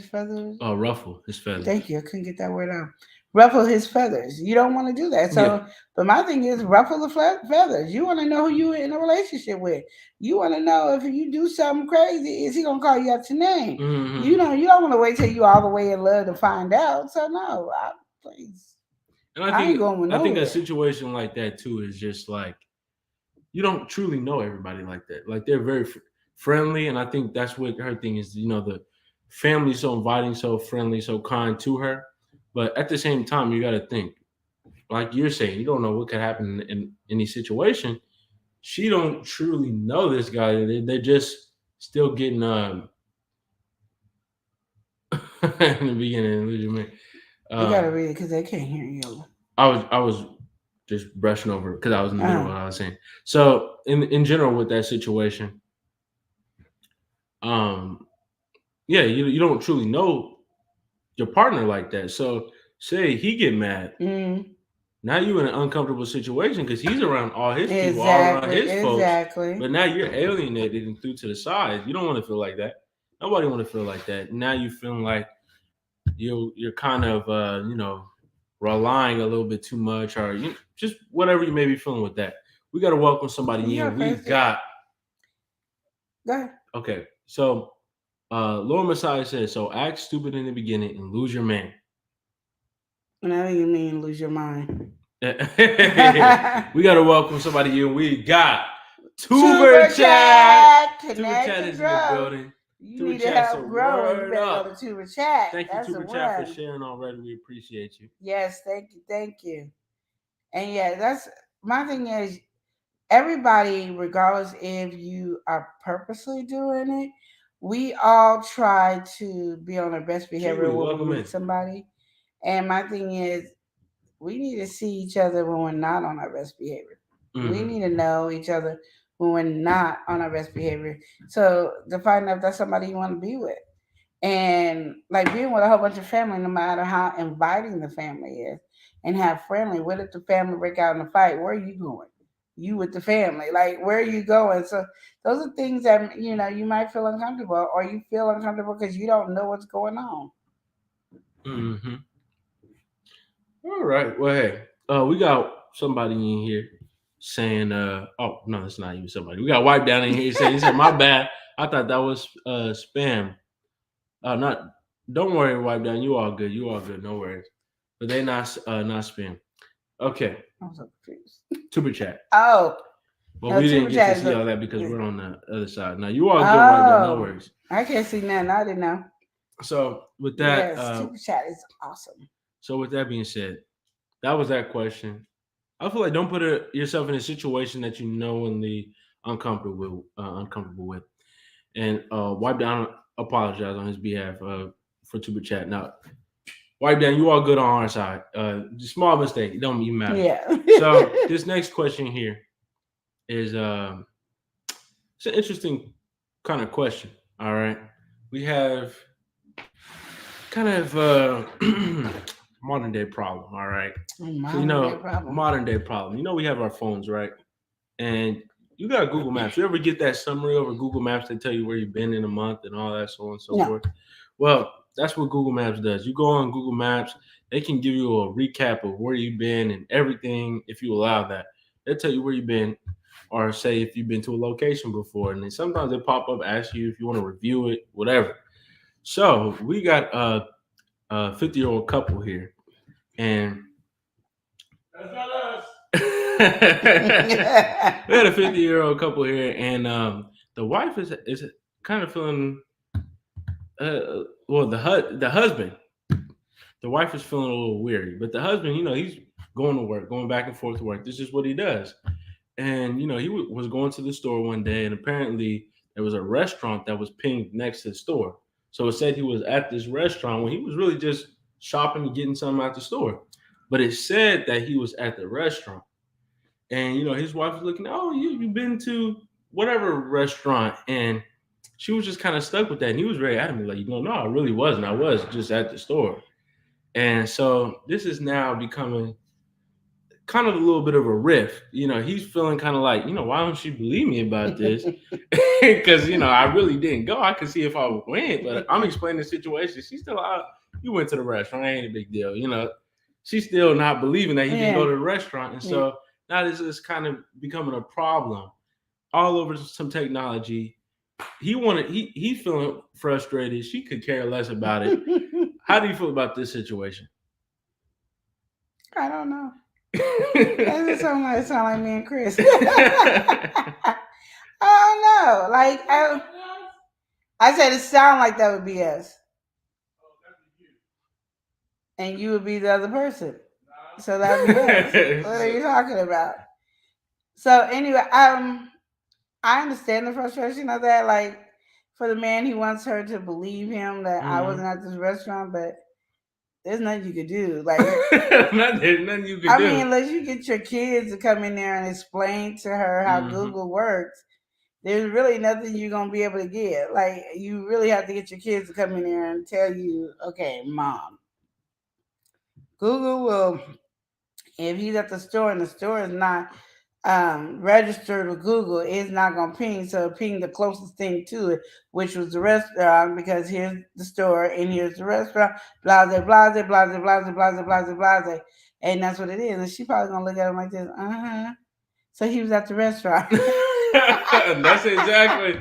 feathers? Oh, ruffle his feathers. Thank you. I couldn't get that word out. Ruffle his feathers. You don't want to do that. So, but my thing is ruffle the feathers. You want to know who you're in a relationship with. You want to know if you do something crazy, is he going to call you out your name? You don't want to wait till you all the way in love to find out. So no, please. And I ain't going with nowhere. I think a situation like that too is just like, you don't truly know everybody like that. Like, they're very friendly. And I think that's what her thing is, the family's so inviting, so friendly, so kind to her. But at the same time, you got to think, like you're saying, you don't know what could happen in any situation. She don't truly know this guy. They're just still getting in the beginning. You gotta read it because they can't hear you. I was just brushing over because I was in the middle of what I was saying. So in general with that situation, you don't truly know your partner like that. So say he get mad. Now you're in an uncomfortable situation because he's around all his people, all around his folks. But now you're alienated and threw to the side. You don't want to feel like that. Nobody want to feel like that. Now you feeling like you're kind of relying a little bit too much, or just whatever you may be feeling with that. We got to welcome somebody in. We got. Go ahead. Okay, so Lord Messiah says, so act stupid in the beginning and lose your man. And I think you mean lose your mind. We got to welcome somebody in. We got Tuber Chat. Tuber Chat is in the building. You need to help grow. You better go to Tuber Chat. Thank you, Tuber Chat, for sharing already. We appreciate you. Yes, thank you. And yeah, that's my thing is, everybody, regardless if you are purposely doing it, we all try to be on our best behavior when we meet somebody. And my thing is, we need to see each other when we're not on our best behavior. We need to know each other when we're not on our best behavior. So to find out if that's somebody you want to be with. And like being with a whole bunch of family, no matter how inviting the family is, and have friendly. What if the family break out in a fight? Where are you going? You with the family, like where are you going? So those are things that you might feel uncomfortable, or you feel uncomfortable because you don't know what's going on. Mm-hmm. All right. Well, hey, we got somebody in here saying, oh no, it's not even somebody. We got Wipe Down in here saying, he said, my bad. I thought that was spam. Not. Don't worry, Wipe Down. You all good. You all good. No worries. But they not spam. Okay. I'm so confused. Super chat. Oh, But no, we didn't Super get Chat to is see a- all that because we're on the other side. Now you all good, Wipe Down. No oh, worries. I can't see nothing. I didn't know. So with that, Yes, Super Chat is awesome. so with that being said, that was that question. I feel like don't put yourself in a situation that you knowingly uncomfortable with, and Wipe Down apologize on his behalf for Tuba Chat. Now, Wipe Down, you all good on our side. Small mistake, it don't even matter. Yeah. So this next question here is it's an interesting kind of question. All right, we have kind of modern day problem. All right, so modern day problem. We have our phones, right? And you got Google Maps. You ever get that summary over Google Maps? They tell you where you've been in a month and all that, so on and so forth. Well, that's what Google Maps does. You go on Google Maps, they can give you a recap of where you've been and everything if you allow that. They'll tell you where you've been, or say if you've been to a location before. And then sometimes they pop up, ask you if you want to review it, whatever. So we got a 50-year-old couple here, and that's not us. We had a 50-year-old couple here, and the wife is kind of feeling. Well, the husband, the wife is feeling a little weary, but the husband, he's going to work, going back and forth to work. This is what he does, and he was going to the store one day, and apparently there was a restaurant that was pinged next to the store. So it said he was at this restaurant when he was really just shopping and getting something out the store, but it said that he was at the restaurant. And his wife was looking, oh, you've been to whatever restaurant, and she was just kind of stuck with that. And he was very adamant, like, no, I really wasn't. I was just at the store. And so this is now becoming kind of a little bit of a rift. He's feeling kind of like, why don't you believe me about this? Because I really didn't go. I could see if I went, but I'm explaining the situation. She's still out. You went to the restaurant, ain't a big deal. She's still not believing that he didn't go to the restaurant, and so. Now this is kind of becoming a problem all over some technology. He's feeling frustrated. She could care less about it. How do you feel about this situation? I don't know. That doesn't sound like me and Chris. I don't know. Like I said, it sound like that would be us, and you would be the other person. So that'd be us. What are you talking about? So anyway, I understand the frustration of that. Like for the man, he wants her to believe him that I wasn't at this restaurant, but there's nothing you could do. Like there's nothing you could do. I mean, unless you get your kids to come in there and explain to her how Google works, there's really nothing you're gonna be able to get. Like you really have to get your kids to come in there and tell you, okay, mom, Google will. If he's at the store and the store is not registered with Google, it's not going to ping. So ping the closest thing to it, which was the restaurant, because here's the store and here's the restaurant, blase, blase, blase, blase, blase, blase, blase. And that's what it is. And she probably going to look at him like this. So he was at the restaurant. That's exactly.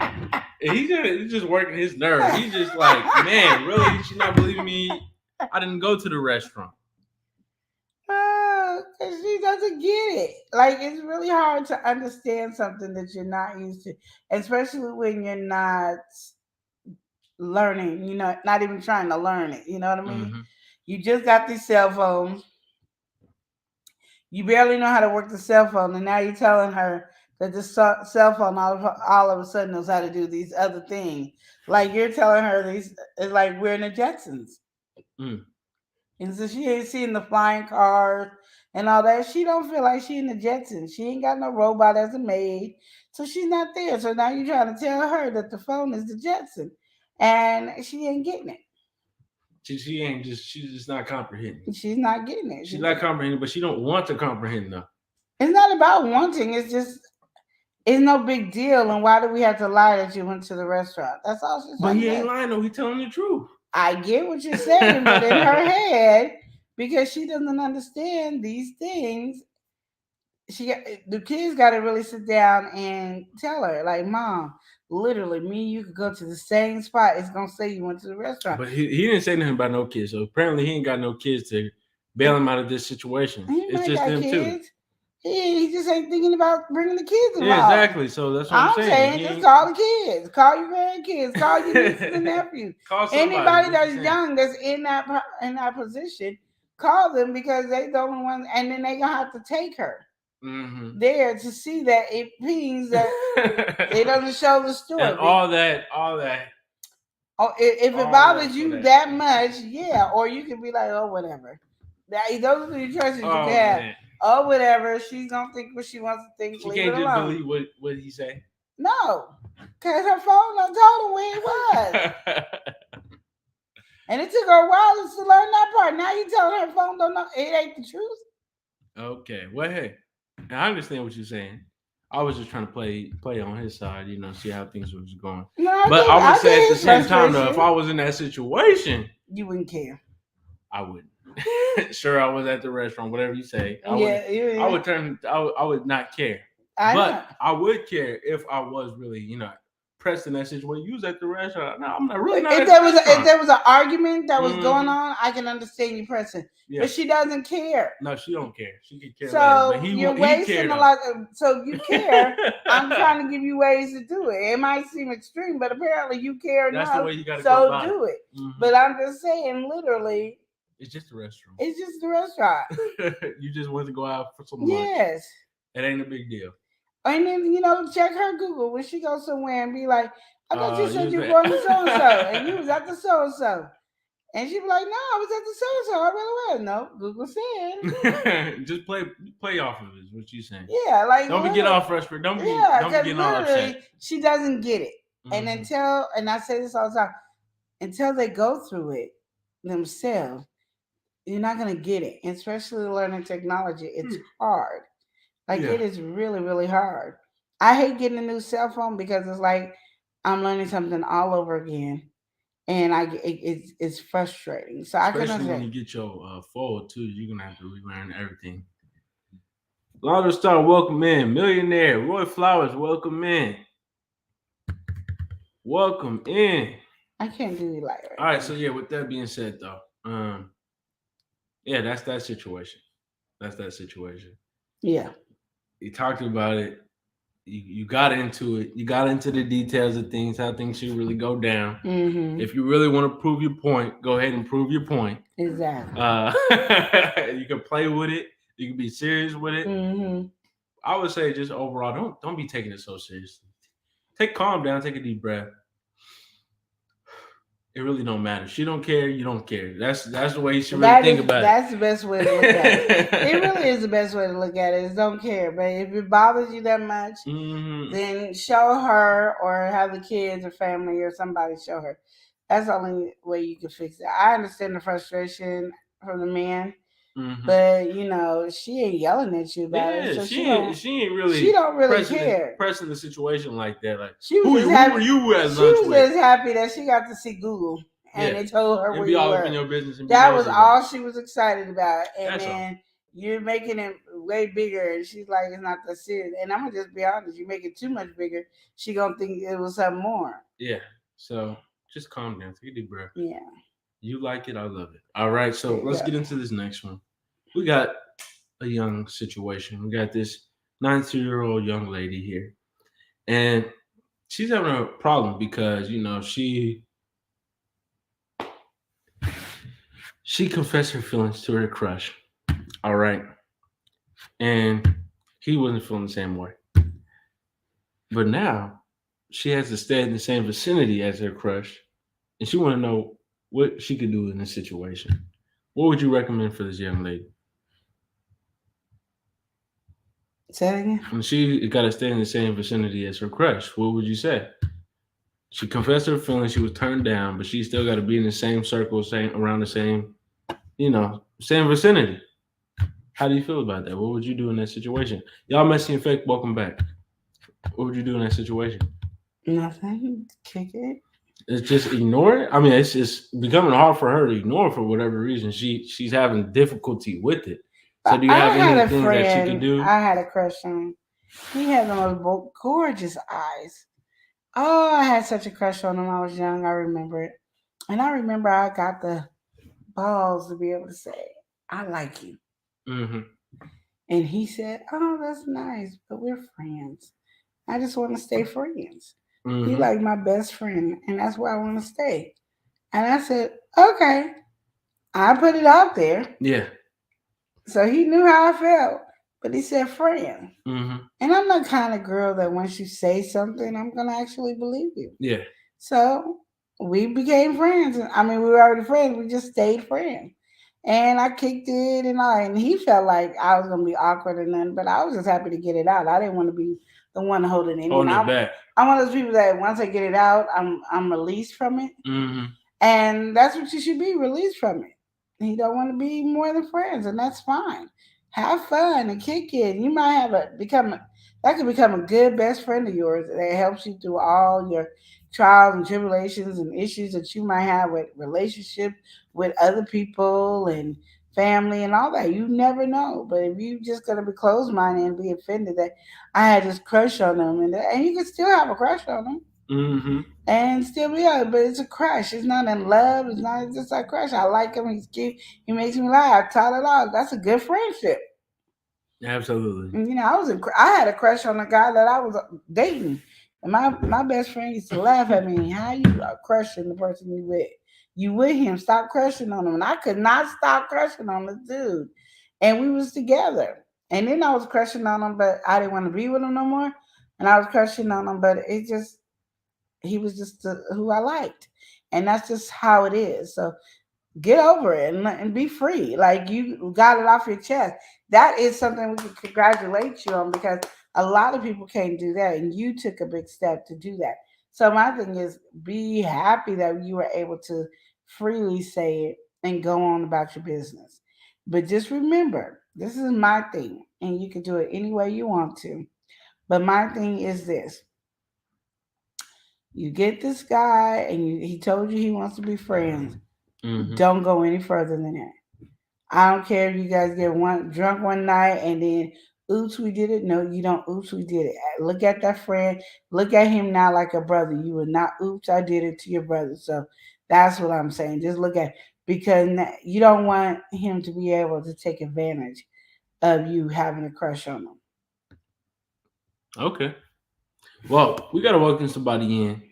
He's just working his nerve. He's just like, man, really? She's not believing me? I didn't go to the restaurant. Because she doesn't get it. Like, it's really hard to understand something that you're not used to, especially when you're not learning, not even trying to learn it. You know what I mean? Mm-hmm. You just got these cell phones. You barely know how to work the cell phone, and now you're telling her that the cell phone all of a sudden knows how to do these other things. Like, you're telling her these, it's like we're in the Jetsons. And so she ain't seen the flying cars and all that. She don't feel like she in the Jetsons. She ain't got no robot as a maid So she's not there. So now you're trying to tell her that the phone is the Jetson, and she ain't getting it. She's just not comprehending. She's not getting it. She's not comprehending, but she don't want to comprehend though. It's not about wanting. It's just it's no big deal. And why do we have to lie that you went to the restaurant? That's all she's But saying. he ain't lying though. He telling the truth. I get what you're saying, but in her head, because she doesn't understand these things, the kids got to really sit down and tell her, like, Mom, literally, me and you could go to the same spot. It's gonna say you went to the restaurant. But he didn't say nothing about no kids. So apparently he ain't got no kids to bail him out of this situation. It's just them too. He just ain't thinking about bringing the kids involved. Yeah, exactly. So that's what I'm saying. Just call the kids, call your grandkids, call your nieces and nephews. Call somebody. Anybody that's young that's in that position, call them because they the only ones, and then they gonna have to take her there to see that it means that it doesn't show the story. And all that. Oh, if it bothers you that much, yeah, or you can be like, oh, whatever. Those are the choices you can have. Man. Oh, whatever. She's gonna think what she wants to think. She can't just believe what he say. No, because her phone done told her where it was, and it took her a while to learn that part. Now you telling her phone don't know it ain't the truth. Okay, well, hey, I understand what you're saying. I was just trying to play on his side, see how things was going. No, but I would say at the same time, though, if I was in that situation, you wouldn't care. I wouldn't. Sure, I was at the restaurant, whatever you say. I would not care. I would care if I was really, pressed in that situation. You was at the restaurant. No, I'm not really not. If there was an argument that was going on, I can understand you pressing. Yeah. But she doesn't care. No, she don't care. She can care. So later, you're wasting a lot. So you care. I'm trying to give you ways to do it. It might seem extreme, but apparently you care enough. That's the way you got to go about do it. But I'm just saying, literally. It's just a restaurant. It's just a restaurant. You just want to go out for some lunch. Yes. It ain't a big deal. And then, check her Google when she goes somewhere and be like, I thought you said you were going to so-and-so and you was at the so-and-so. And she be like, no, I was at the so-and-so. I really was. No, Google said. Just play off of it is what you saying. Yeah, like. Don't get all frustrated. Don't be getting all upset. She doesn't get it. And and I say this all the time, until they go through it themselves, you're not going to get it. Especially learning technology. It's hard. It is really, really hard. I hate getting a new cell phone because it's like I'm learning something all over again. And it's frustrating. So especially when you get your fold too, you're going to have to relearn everything. Lotto Star, welcome in. Millionaire. Roy Flowers, welcome in. Welcome in. I can't do it like that. All right, so with that being said though, that's that situation. Yeah. You talked about it. You got into it. You got into the details of things, how things should really go down. Mm-hmm. If you really want to prove your point, go ahead and prove your point. Exactly. You can play with it. You can be serious with it. Mm-hmm. I would say just overall, don't be taking it so seriously. Calm down. Take a deep breath. It really don't matter. She don't care. You don't care. That's the way you should really think about it. That's the best way to look at it. It really is the best way to look at it. Is don't care. But if it bothers you that much, then show her or have the kids or family or somebody show her. That's the only way you can fix it. I understand the frustration from the man, but she ain't yelling at you about it. So she ain't really. She don't really care. Pressing the situation like that. Like she was who were you at lunch with? She was just happy that she got to see Google and they told her where you were. In your business. That was all she was excited about. And then you're making it way bigger, and she's like, it's not that serious. And I'm gonna just be honest, you make it too much bigger, she gonna think it was something more. Yeah. So just calm down. Take a deep breath. Yeah. You like it, I love it. All right, so let's get into this next one. We got a young situation. We got this 92-year-old young lady here. And she's having a problem because, she confessed her feelings to her crush. All right. And he wasn't feeling the same way. But now she has to stay in the same vicinity as her crush. And she want to know what she could do in this situation. What would you recommend for this young lady? Say it again. When she got to stay in the same vicinity as her crush, what would you say? She confessed her feelings. She was turned down, but she still got to be in the same circle, around the same, same vicinity. How do you feel about that? What would you do in that situation? Y'all messy and fake, welcome back. What would you do in that situation? Nothing. Kick it. It's just ignore it. I mean, it's just becoming hard for her to ignore for whatever reason. She's having difficulty with it. So do you have anything that she could do? I had a crush on him. He had the most gorgeous eyes. Oh, I had such a crush on him. I was young. I remember it. And I remember I got the balls to be able to say, I like you. Mm-hmm. And he said, oh, that's nice, but we're friends. I just want to stay friends. Mm-hmm. He's like my best friend, and that's where I want to stay. And I said, okay. I put it out there. Yeah. So he knew how I felt, but he said friend. Mm-hmm. And I'm the kind of girl that once you say something, I'm going to actually believe you. Yeah. So we became friends. I mean, we were already friends. We just stayed friends. And I kicked it and he felt like I was going to be awkward and nothing, but I was just happy to get it out. I didn't want to be the one holding it in. Back. I'm one of those people that once I get it out, I'm released from it. Mm-hmm. And that's what you should be, released from it. You don't want to be more than friends, and that's fine. Have fun and kick it. You might have that could become a good best friend of yours that helps you through all your trials and tribulations and issues that you might have with relationships with other people and family and all that. You never know. But if you just gonna be closed-minded and be offended that I had this crush on them, and you can still have a crush on them. Mm-hmm. And still be out, but it's a crush. It's not in love. It's not just a crush. I like him. He's cute. He makes me laugh. I tell it all. That's a good friendship. Absolutely. And, I had a crush on a guy that I was dating, and my best friend used to laugh at me. How you are crushing the person you with? You with him? Stop crushing on him. And I could not stop crushing on this dude, and we was together. And then I was crushing on him, but I didn't want to be with him no more. And I was crushing on him, but he was just who I liked. And that's just how it is. So get over it and be free. Like, you got it off your chest. That is something we can congratulate you on, because a lot of people can't do that. And you took a big step to do that. So my thing is, be happy that you were able to freely say it and go on about your business. But just remember, this is my thing. And you can do it any way you want to. But my thing is this. You get this guy, and he told you he wants to be friends. Mm-hmm. Don't go any further than that. I don't care if you guys get drunk one night and then, oops, we did it. No, you don't. Oops, we did it. Look at that friend. Look at him now like a brother. You will not. Oops, I did it to your brother. So that's what I'm saying. Just look at, because you don't want him to be able to take advantage of you having a crush on him. Okay. Well, we got to welcome somebody in.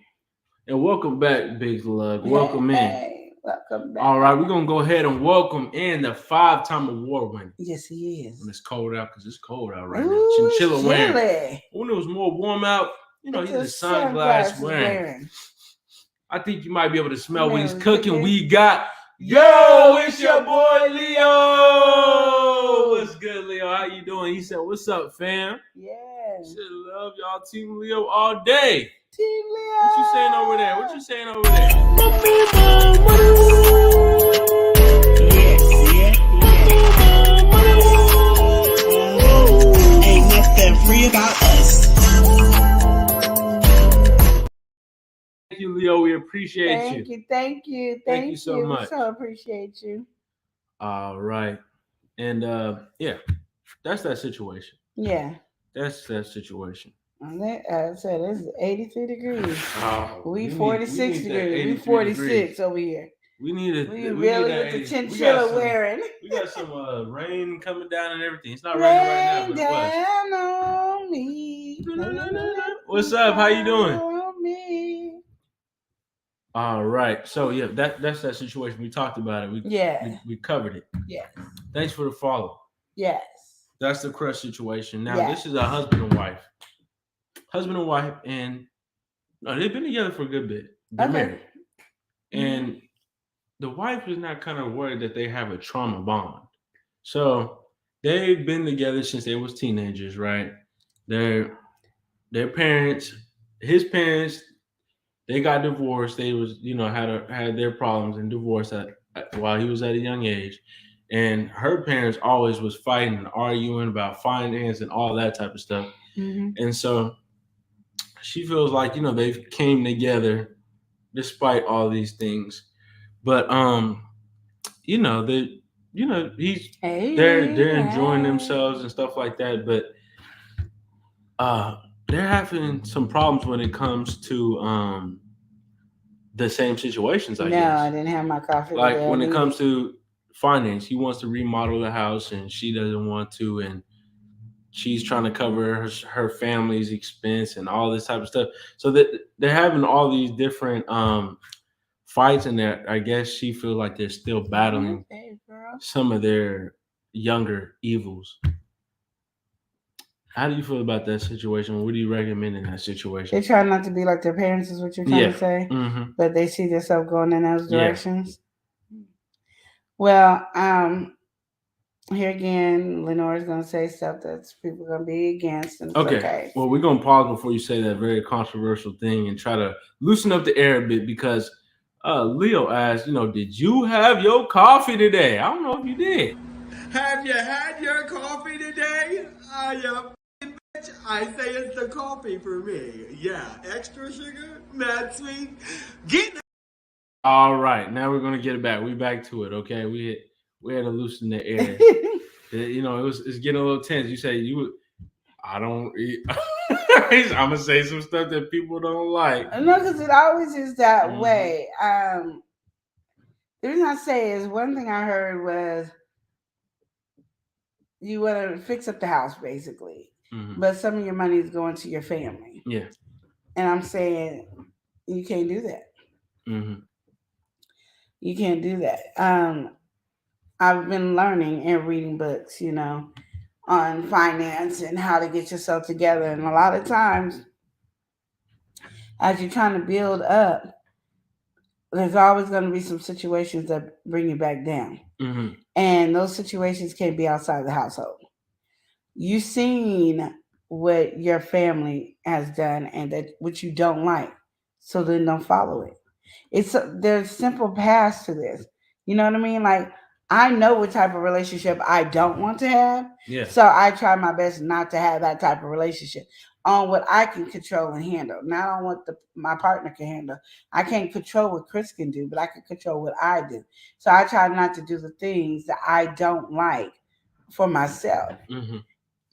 And welcome back, Big Slug. Welcome in. Welcome back. All right, we're going to go ahead and welcome in the 5-time award winner. Yes, he is. When it's cold out, because it's cold out right now. Chinchilla wearing. When it was more warm out, he's a sunglass wearing. I think you might be able to smell when he's cooking. We got, it's your boy, Leo. What's good, Leo? How you doing? He said, what's up, fam? Yeah. Should love y'all, Team Leo, all day. Team Leo. What you saying over there? Ain't nothing free about us. Thank you, Leo. We appreciate you. Thank you so much. So appreciate you. All right. And that's that situation. Yeah. That's that situation. I said it's 83 degrees. Oh, we 46 degrees. We 46 over here. We need with the chinchilla wearing. We got some rain coming down and everything. It's not raining right now. Down on me. What's up? How you doing? On me. All right. So that's that situation. We talked about it. We covered it. Yes. Thanks for the follow. Yes. That's the crush situation. Now this is a husband and wife. And they've been together for a good bit. They're married. And the wife is not kind of worried that they have a trauma bond. So they've been together since they was teenagers, right? Their parents, his parents, they got divorced. They was had their problems and divorced while he was at a young age, and her parents always was fighting and arguing about finance and all that type of stuff. And so she feels like they've came together despite all these things, but they he's they're enjoying themselves and stuff like that, but they're having some problems when it comes to the same situations, I guess. I didn't have my coffee. Like when it comes to finance, he wants to remodel the house and she doesn't want to, and she's trying to cover her family's expense and all this type of stuff. So that they're having all these different fights, and that I guess she feels like they're still battling some of their younger evils. How do you feel about that situation? What do you recommend in that situation? They try not to be like their parents, is what you're trying to say, but they see themselves going in those directions. Well, here again, Lenore's going to say stuff that people are going to be against. And it's okay. Well, we're going to pause before you say that very controversial thing and try to loosen up the air a bit, because Leo asked, did you have your coffee today? I don't know if you did. Have you had your coffee today? I say it's the coffee for me. Yeah, extra sugar, mad sweet. All right, now we're gonna get it back. We back to it, okay? We had to loosen the air. It's getting a little tense. You say I don't eat. I'm gonna say some stuff that people don't like. No, because it always is that way. The reason I say is, one thing I heard was you want to fix up the house, basically. But some of your money is going to your family. Yeah. And I'm saying you can't do that. You can't do that. I've been learning and reading books, on finance and how to get yourself together. And a lot of times, as you're trying to build up, there's always going to be some situations that bring you back down. And those situations can't be outside the household. You've seen what your family has done and that what you don't like, so then don't follow it. There's simple paths to this. You know what I mean? Like, I know what type of relationship I don't want to have. Yeah. So I try my best not to have that type of relationship on what I can control and handle, not on what my partner can handle. I can't control what Chris can do, but I can control what I do. So I try not to do the things that I don't like for myself.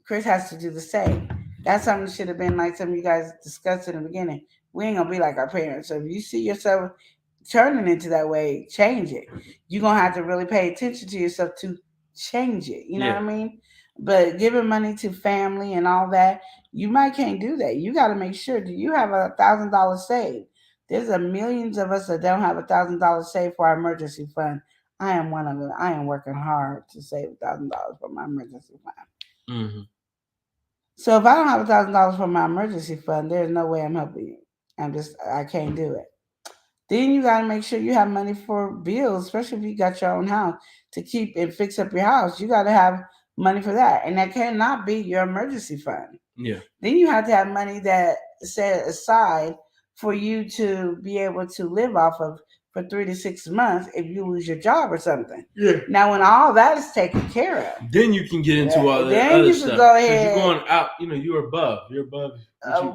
Chris has to do the same. That's something that should have been like some of you guys discussed in the beginning. We ain't gonna be like our parents. So if you see yourself turning into that way, change it. You're gonna have to really pay attention to yourself to change it. You know what I mean? But giving money to family and all that, you might can't do that. You got to make sure that you have $1,000 saved. There's millions of us that don't have $1,000 saved for our emergency fund. I am one of them. I am working hard to save $1,000 for my emergency fund. So if I don't have $1,000 for my emergency fund, there's no way I'm helping you. I can't do it. Then you got to make sure you have money for bills, especially if you got your own house, to keep and fix up your house. You got to have money for that. And that cannot be your emergency fund. Yeah. Then you have to have money that set aside for you to be able to live off of for 3 to 6 months if you lose your job or something. Yeah. Now, when all that is taken care of, then you can get into all that then other you stuff. can go ahead. You're going out. You're above. You're above.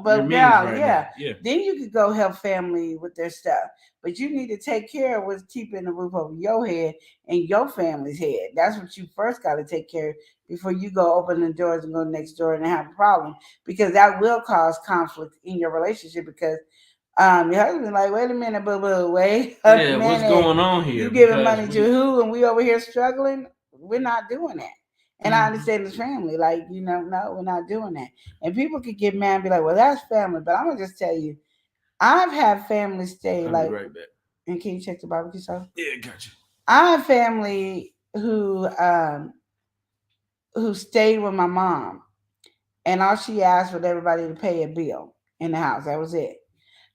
But now, right yeah. Now. Then you could go help family with their stuff. But you need to take care of what's keeping the roof over your head and your family's head. That's what you first got to take care of before you go open the doors and go next door and have a problem. Because that will cause conflict in your relationship, because your husband's like, wait a minute, boo-boo, wait a minute. What's going on here? You giving money to who, and we over here struggling? We're not doing that. And I understand his family, no, we're not doing that. And people could get mad and be like, well, that's family. But I'm going to just tell you, I've had family stay I'll be right back. And can you check the barbecue sauce? Yeah, gotcha. I have family who stayed with my mom, and all she asked was everybody to pay a bill in the house. That was it.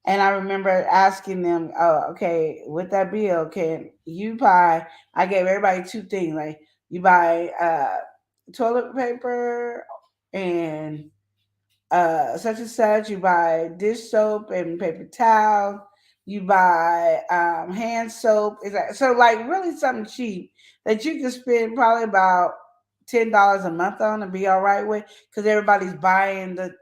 And I remember asking them, oh, okay, with that bill, can you buy, I gave everybody 2 things. Like, you buy toilet paper and such and such. You buy dish soap and paper towels. You buy hand soap. So like really something cheap that you can spend probably about $10 a month on and be all right with because everybody's buying the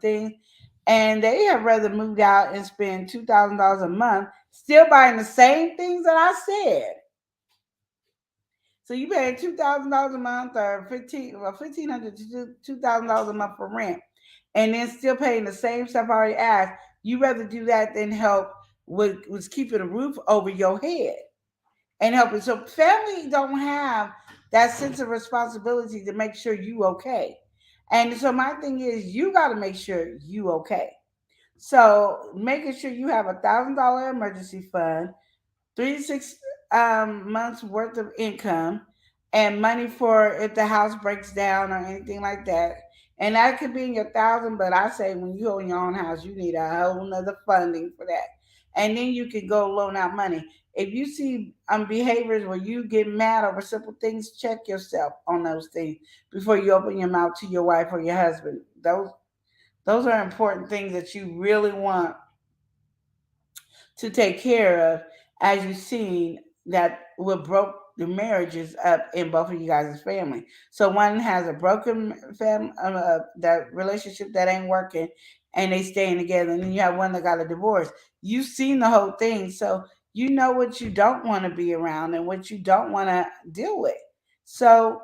thing. And they have rather moved out and spend $2,000 a month still buying the same things that I said. So you paying $2,000 a month or 1,500 to $2,000 a month for rent, and then still paying the same stuff I already asked. You rather do that than help with keeping a roof over your head and helping. So family don't have that sense of responsibility to make sure you okay. And so my thing is, you got to make sure you okay. So making sure you have $1,000 emergency fund, 3 to 6 months worth of income, and money for if the house breaks down or anything like that. And that could be in your thousand, but I say when you own your own house, you need a whole nother funding for that. And then you can go loan out money. If you see behaviors where you get mad over simple things, check yourself on those things before you open your mouth to your wife or your husband. Those are important things that you really want to take care of, as you've seen that what broke the marriages up in both of you guys' family. So one has a broken family, that relationship that ain't working, and they staying together, and then you have one that got a divorce. You've seen the whole thing, so you know what you don't want to be around and what you don't want to deal with. So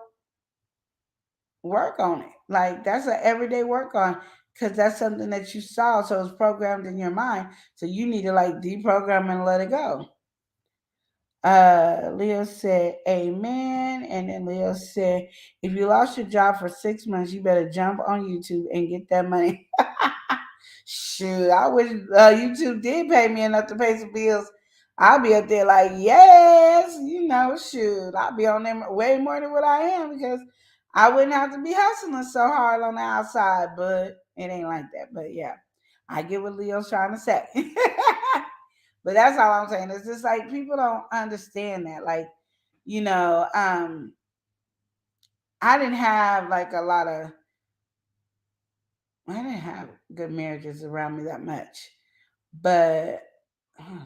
work on it. Like that's an everyday work on because that's something that you saw, so it's programmed in your mind. So you need to like deprogram and let it go. Leo said, Amen. And then Leo said, if you lost your job for 6 months, you better jump on YouTube and get that money. Shoot, I wish YouTube did pay me enough to pay some bills. I'll be up there like, yes, shoot. I'll be on them way more than what I am because I wouldn't have to be hustling so hard on the outside, but it ain't like that. But yeah, I get what Leo's trying to say. But that's all I'm saying. It's just like people don't understand that. Like, you know, I didn't have like a lot of I didn't have good marriages around me that much. But oh,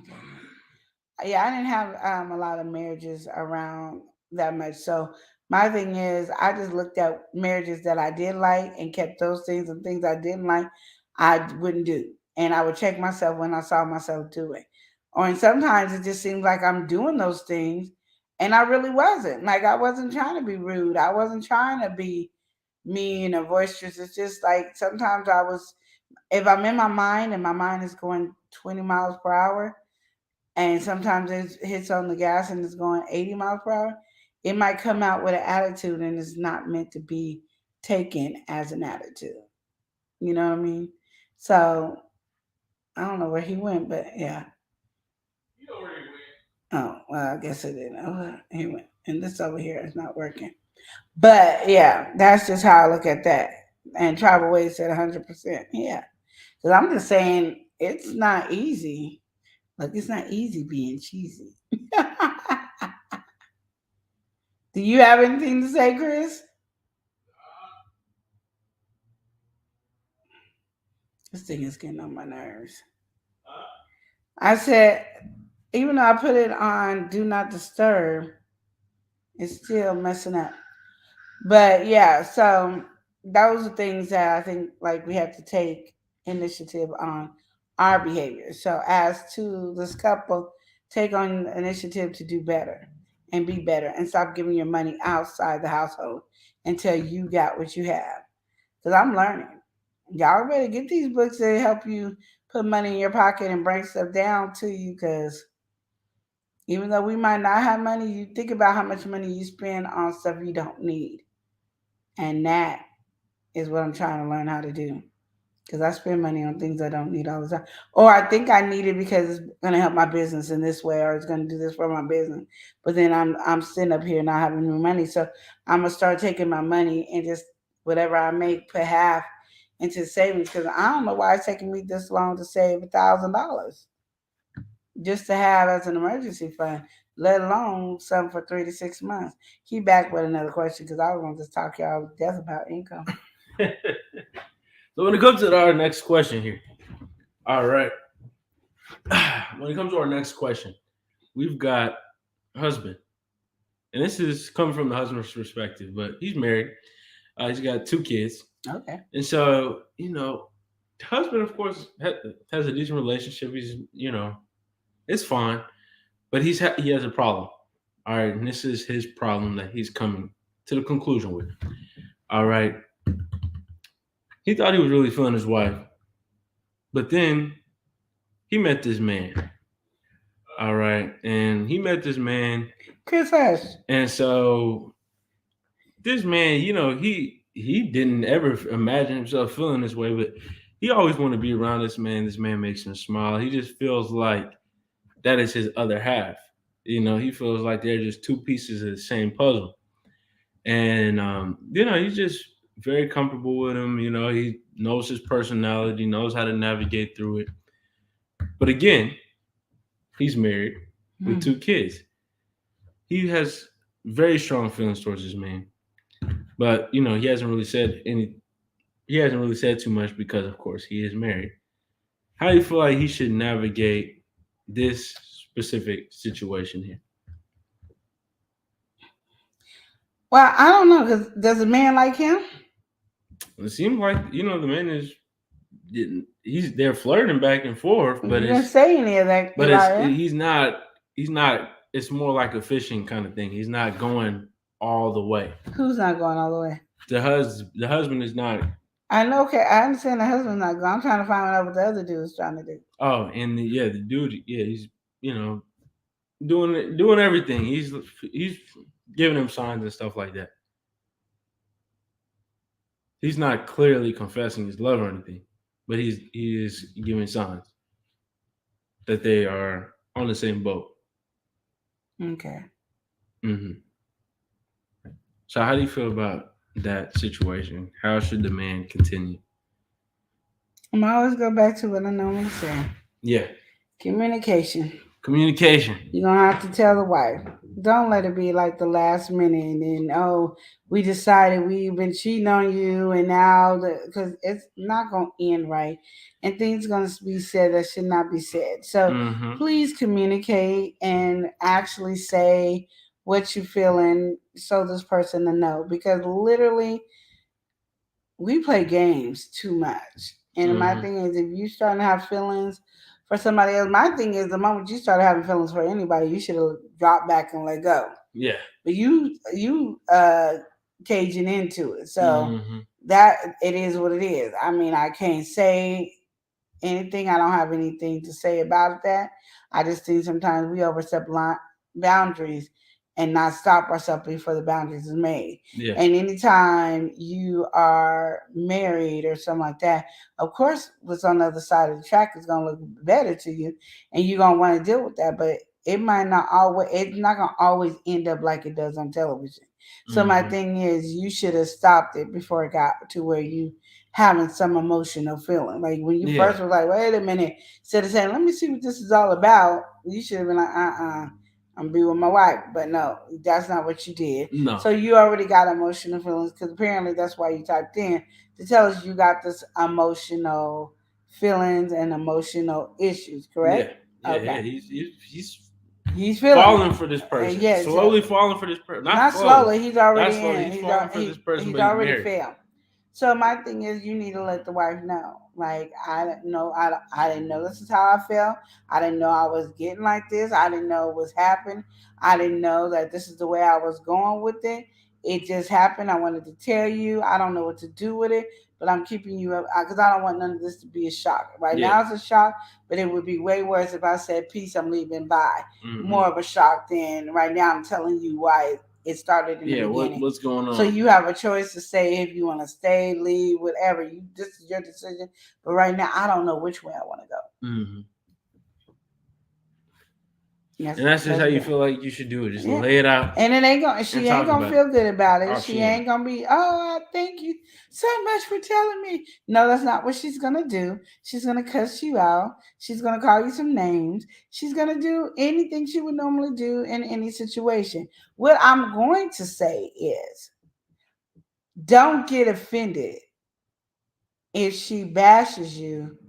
yeah, I didn't have a lot of marriages around that much. So my thing is, I just looked at marriages that I did like and kept those things, and things I didn't like, I wouldn't do, and I would check myself when I saw myself do it. Or and sometimes it just seems like I'm doing those things, and I really wasn't. Like I wasn't trying to be rude. I wasn't trying to be mean or boisterous. It's just like sometimes I was. If I'm in my mind and my mind is going 20 miles per hour, and sometimes it hits on the gas and it's going 80 miles per hour, it might come out with an attitude and it's not meant to be taken as an attitude. You know what I mean? So I don't know where he went, but yeah. Oh, well, I guess I didn't know where he went. And this over here is not working. But yeah, that's just how I look at that. And Tribal Wade said 100%. Yeah. Because I'm just saying it's not easy. Like, it's not easy being cheesy. Do you have anything to say, Chris? This thing is getting on my nerves. I said, even though I put it on Do Not Disturb, it's still messing up. But yeah, so those are things that I think like we have to take initiative on our behavior. So as to this couple, take on initiative to do better and be better and stop giving your money outside the household until you got what you have. Because I'm learning. Y'all better get these books that help you put money in your pocket and bring stuff down to you. Because even though we might not have money, you think about how much money you spend on stuff you don't need. And that is what I'm trying to learn how to do. Because I spend money on things I don't need all the time. Or I think I need it because it's going to help my business in this way, or it's going to do this for my business. But then I'm sitting up here not having no money. So I'm going to start taking my money and just whatever I make, put half into savings. Because I don't know why it's taking me this long to save $1,000 just to have as an emergency fund. let alone something for 3 to 6 months. He back with another question because I was going to just talk y'all to death about income. So when it comes to our next question here, all right. When it comes to our next question, we've got husband, and this is coming from the husband's perspective, but he's married. He's got 2 kids, Okay. and so the husband, of course, has a decent relationship. He's it's fine, but he has a problem. All right, and this is his problem that he's coming to the conclusion with. All right, he thought he was really feeling his wife, but then he met this man. All right, and he met this man, Chris Hush. and so this man, he didn't ever imagine himself feeling this way, but he always wanted to be around this man. This man makes him smile. He just feels like that is his other half. He feels like they're just 2 pieces of the same puzzle. And he's just very comfortable with him. He knows his personality, knows how to navigate through it. But again, he's married with 2 kids. He has very strong feelings towards this man. But he hasn't really said too much because of course he is married. How do you feel like he should navigate this specific situation here? Well, I don't know, because does a man like him? It seems like the man is they're flirting back and forth, but he didn't say any of that. But he's not. It's more like a fishing kind of thing. He's not going all the way. Who's not going all the way? The husband is not. I know. Okay, I understand the husband's not going. I'm trying to find out what the other dude is trying to do. Oh, and the dude, he's doing everything. He's giving him signs and stuff like that. He's not clearly confessing his love or anything, but he is giving signs that they are on the same boat. Okay. Mm-hmm. So how do you feel about that situation? How should the man continue? I'm always go back to what I normally say. Yeah. Communication. You're going to have to tell the wife. Don't let it be like the last minute and then, we decided we've been cheating on you and now, because it's not going to end right. And things going to be said that should not be said. So please communicate and actually say what you're feeling so this person to know. Because literally, we play games too much. And my thing is, if you starting to have feelings for somebody else, my thing is, the moment you started having feelings for anybody, you should have dropped back and let go. Yeah. But you caging into it. So that it is what it is. I mean, I can't say anything. I don't have anything to say about that. I just think sometimes we overstep boundaries and not stop ourselves before the boundaries is made. Yeah. And anytime you are married or something like that, of course, what's on the other side of the track is going to look better to you, and you're going to want to deal with that. But it's not going to always end up like it does on television. So my thing is, you should have stopped it before it got to where you having some emotional feeling. Like when you first were like, wait a minute, instead of saying, let me see what this is all about, you should have been like, I'm be with my wife. But no, that's not what you did. No. So you already got emotional feelings, because apparently that's why you typed in to tell us you got this emotional feelings and emotional issues, correct? Yeah. Okay. He's falling for this person. Yeah, slowly falling for this person. Not slowly. He's already in. He's falling for this person. He's but already he's married. failed. So my thing is, you need to let the wife know. Like, I didn't know this is how I felt. I didn't know I was getting like this. I didn't know it was happening. I didn't know that this is the way I was going with it. It just happened. I wanted to tell you. I don't know what to do with it, but I'm keeping you up because I don't want none of this to be a shock. Right now it's a shock, but it would be way worse if I said, peace, I'm leaving, bye. More of a shock than right now I'm telling you why it started in the beginning. What's going on? So you have a choice to say if you want to stay, leave, whatever. This is your decision. But right now, I don't know which way I want to go. And that's just how you feel like you should do it. Just lay it out. And it ain't gonna. She ain't gonna feel good about it. Oh, she ain't gonna be. Oh, thank you so much for telling me. No, that's not what she's gonna do. She's gonna cuss you out. She's gonna call you some names. She's gonna do anything she would normally do in any situation. What I'm going to say is, don't get offended if she bashes you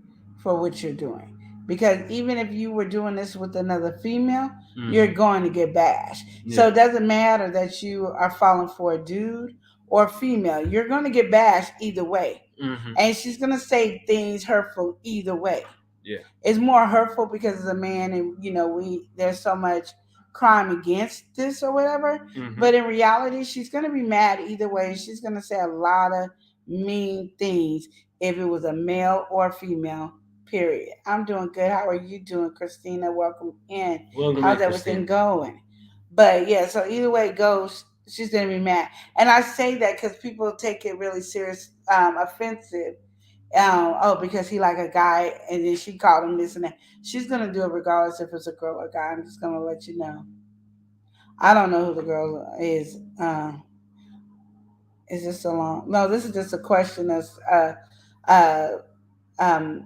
for what you're doing. Because even if you were doing this with another female, you're going to get bashed. Yeah. So it doesn't matter that you are falling for a dude or female. You're going to get bashed either way. Mm-hmm. And she's going to say things hurtful either way. Yeah. It's more hurtful because it's a man and, there's so much crime against this or whatever. Mm-hmm. But in reality, she's going to be mad either way. She's going to say a lot of mean things if it was a male or female. Period. I'm doing good. How are you doing, Christina? Welcome in. How's everything going? But yeah, so either way it goes, she's gonna be mad. And I say that because people take it really serious, offensive. Because he like a guy, and then she called him this and that. She's gonna do it regardless if it's a girl or a guy. I'm just gonna let you know. I don't know who the girl is. Is this so long? No, this is just a question that's a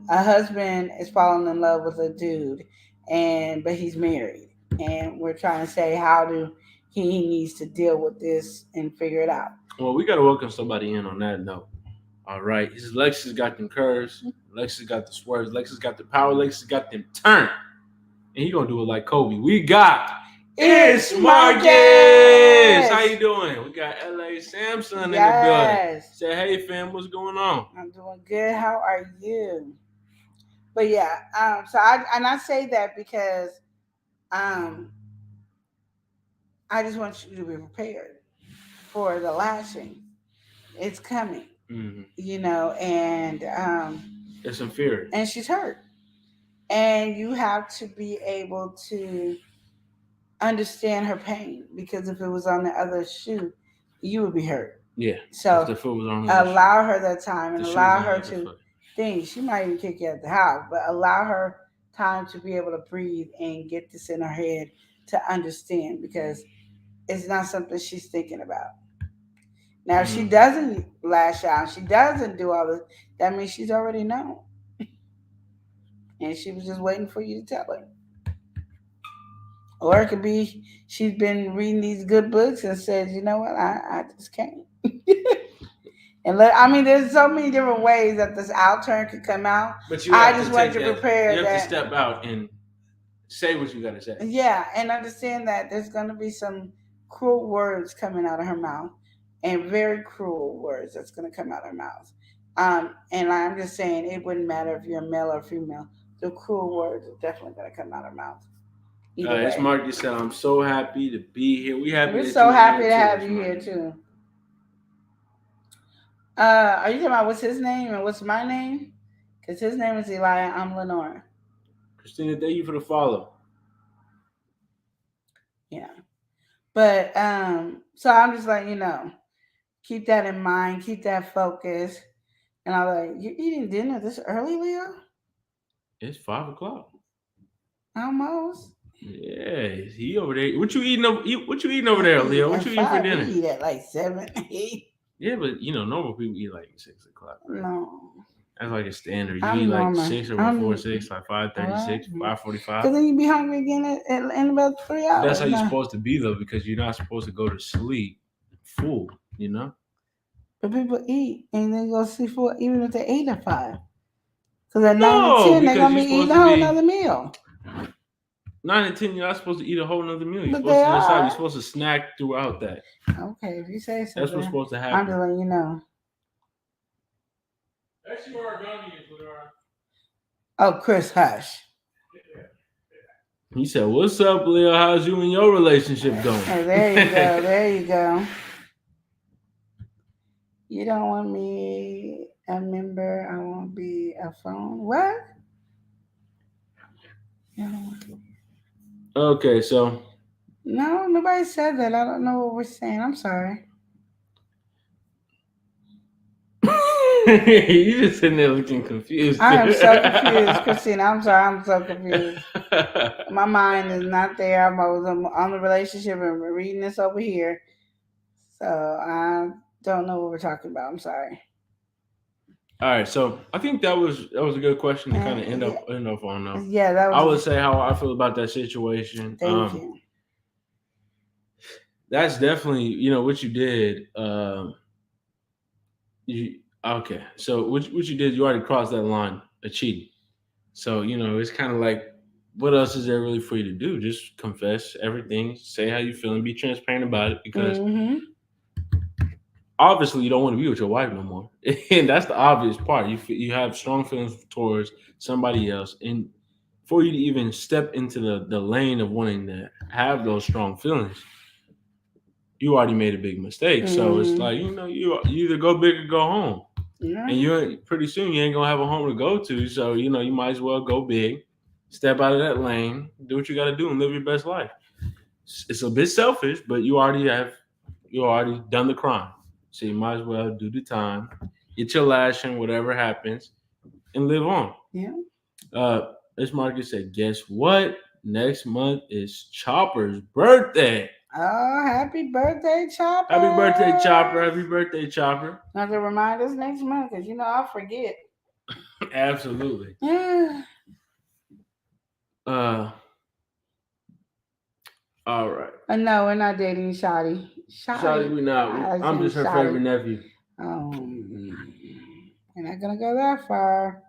husband is falling in love with a dude, but he's married, and we're trying to say how he needs to deal with this and figure it out. Well, we got to welcome somebody in on that note. All right, his Lexus got them curves, Lexus got the swerves, Lexus got the power, Lexus got them turn, and he gonna do it like Kobe. We got It's Marcus. How you doing? We got LA Samson in the building. Say, hey fam, what's going on? I'm doing good. How are you? But yeah, so I say that because I just want you to be prepared for the lashing. It's coming. Mm-hmm. And there's some fear. And she's hurt. And you have to be able to understand her pain, because if it was on the other shoe, you would be hurt. Yeah. So allow her that time and allow her to think. She might even kick you out the house, but allow her time to be able to breathe and get this in her head to understand, because it's not something she's thinking about. Now, if she doesn't lash out, she doesn't do all this, that means she's already known. And she was just waiting for you to tell her. Or it could be she's been reading these good books and said, you know what, I just can't. And there's so many different ways that this outturn could come out. But I just want you to prepare. You have to step out and say what you got to say. Yeah, and understand that there's going to be some cruel words coming out of her mouth, and very cruel words that's going to come out of her mouth. And I'm just saying, it wouldn't matter if you're a male or female. The cruel words are definitely going to come out of her mouth. It's Marcus said, I'm so happy to be here. We're so happy to have you here too. Are you talking about what's his name and what's my name? Because his name is Eli. I'm Lenore. Christina, thank you for the follow. Yeah. But so I'm just like, keep that in mind, keep that focus. And I'm like, you're eating dinner this early, Leo? It's 5:00. Almost. Yeah, he over there. What you eating over there, Leo? What you eating for dinner? We eat at like 7, 8. Yeah, but normal people eat like 6 o'clock. Right? No. That's like a standard. You eat like 6 or before 6, like 5:36, 5:45. Because then you be hungry again in about 3 hours. That's how you're supposed to be though, because you're not supposed to go to sleep full, But people eat and they go sleep full even if they ate at 5. Because at 9 and 10, they're going to be eating a whole nother meal. 9 and 10, you're not supposed to eat a whole nother meal. You're supposed to snack throughout that. Okay, if you say so. That's what's supposed to happen. I'm just letting you know. Actually, Oregonians, Oh, Chris, hush. He said, what's up, Leo? How's you and your relationship going? Oh, there you go. There you go. You don't want me a member. I won't be a phone. What? Okay, so. No, nobody said that. I don't know what we're saying. I'm sorry. You just sitting there looking confused. I am so confused, Christina. I'm sorry. I'm so confused. My mind is not there. I was on the relationship and we're reading this over here. So I don't know what we're talking about. I'm sorry. All right, so I think that was a good question to kind of end up on. Though. Yeah, that was. I would say how I feel about that situation. Thank you. That's definitely what you did. Okay, so what you did, you already crossed that line of cheating. So it's kind of like, what else is there really for you to do? Just confess everything, say how you feel, and be transparent about it because. Obviously, you don't want to be with your wife no more, and that's the obvious part. You have strong feelings towards somebody else, and for you to even step into the lane of wanting to have those strong feelings, you already made a big mistake. So it's like you either go big or go home, and you're pretty soon you ain't gonna have a home to go to. So you might as well go big, step out of that lane, do what you got to do, and live your best life. It's a bit selfish, but you already done the crime. So you might as well do the time, get your lashing, whatever happens, and live on. Yeah. This Marcus said, guess what? Next month is Chopper's birthday. Oh, happy birthday, Chopper. Happy birthday, Chopper. Happy birthday, Chopper. Now to remind us next month, because I'll forget. Absolutely. All right. No, we're not dating Shotty. Shotty, we not. I'm just her favorite nephew. We're not gonna go that far.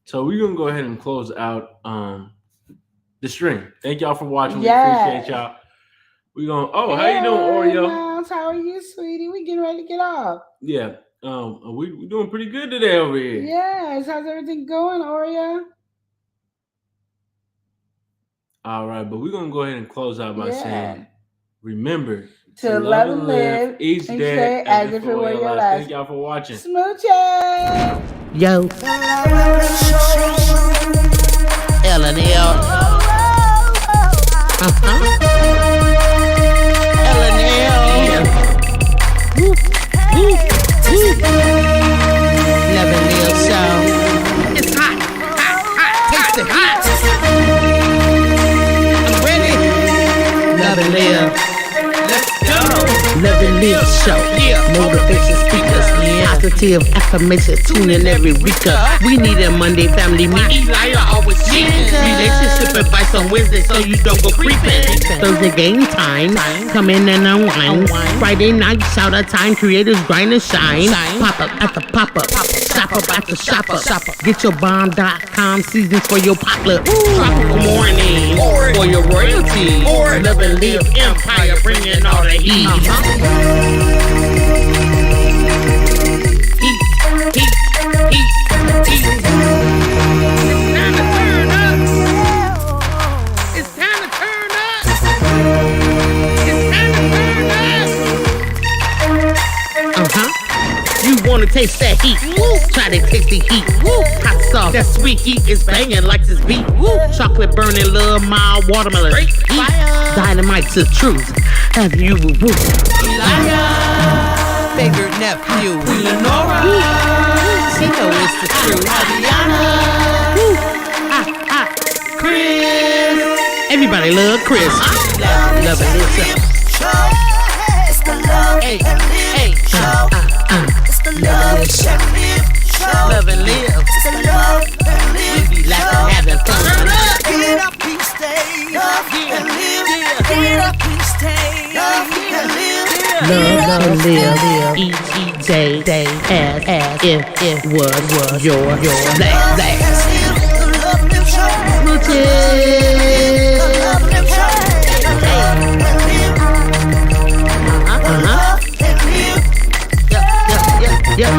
So we're gonna go ahead and close out the stream. Thank y'all for watching. We appreciate y'all. We're gonna. Oh, how you doing, Oreo? Miles, how are you, sweetie? We getting ready to get off. Yeah. We're doing pretty good today over here. Yes. How's everything going, Oreo? All right, but we're gonna go ahead and close out by saying, remember to love and live each day as if it were your last. Thank y'all for watching. Smooches. Yo. L&L. L&L. Love and live show. It's hot. Taste the heat. Love and live. Let's go. Love and live show. Motivation speakers. Positive affirmation. Tune in every week. We need a Monday family meeting. Eli always cheating. Relationship advice on Wednesday so you don't go creeping. Thursday game time. Come in and unwind. Friday night shout out time. Creators grind and shine. Pop up at the pop up. Shop up at the shop up. Get your bomb.com seasons for your potluck. Tropical morning for your royalty. Love and live empire bringing all the heat. It's time to turn up. You wanna taste that heat? Try to taste the heat. Hot sauce, that sweet heat is banging like this beat. Chocolate burning, little mild watermelon. Dynamite's the truth. Have you bigger nephew? She know it's the truth. Chris. Everybody love Chris. Love it. It's the love and live show. It's the love and live show. Love and live. It's the love and live. We be laughing, having fun. Get up and stay. Love and live. Get up and stay. Love and live. Love and live. Each day as if it was your last. Yeah.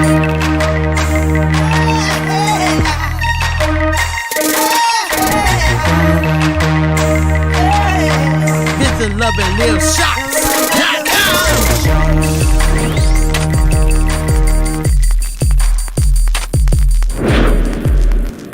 This is Love and Live Shot.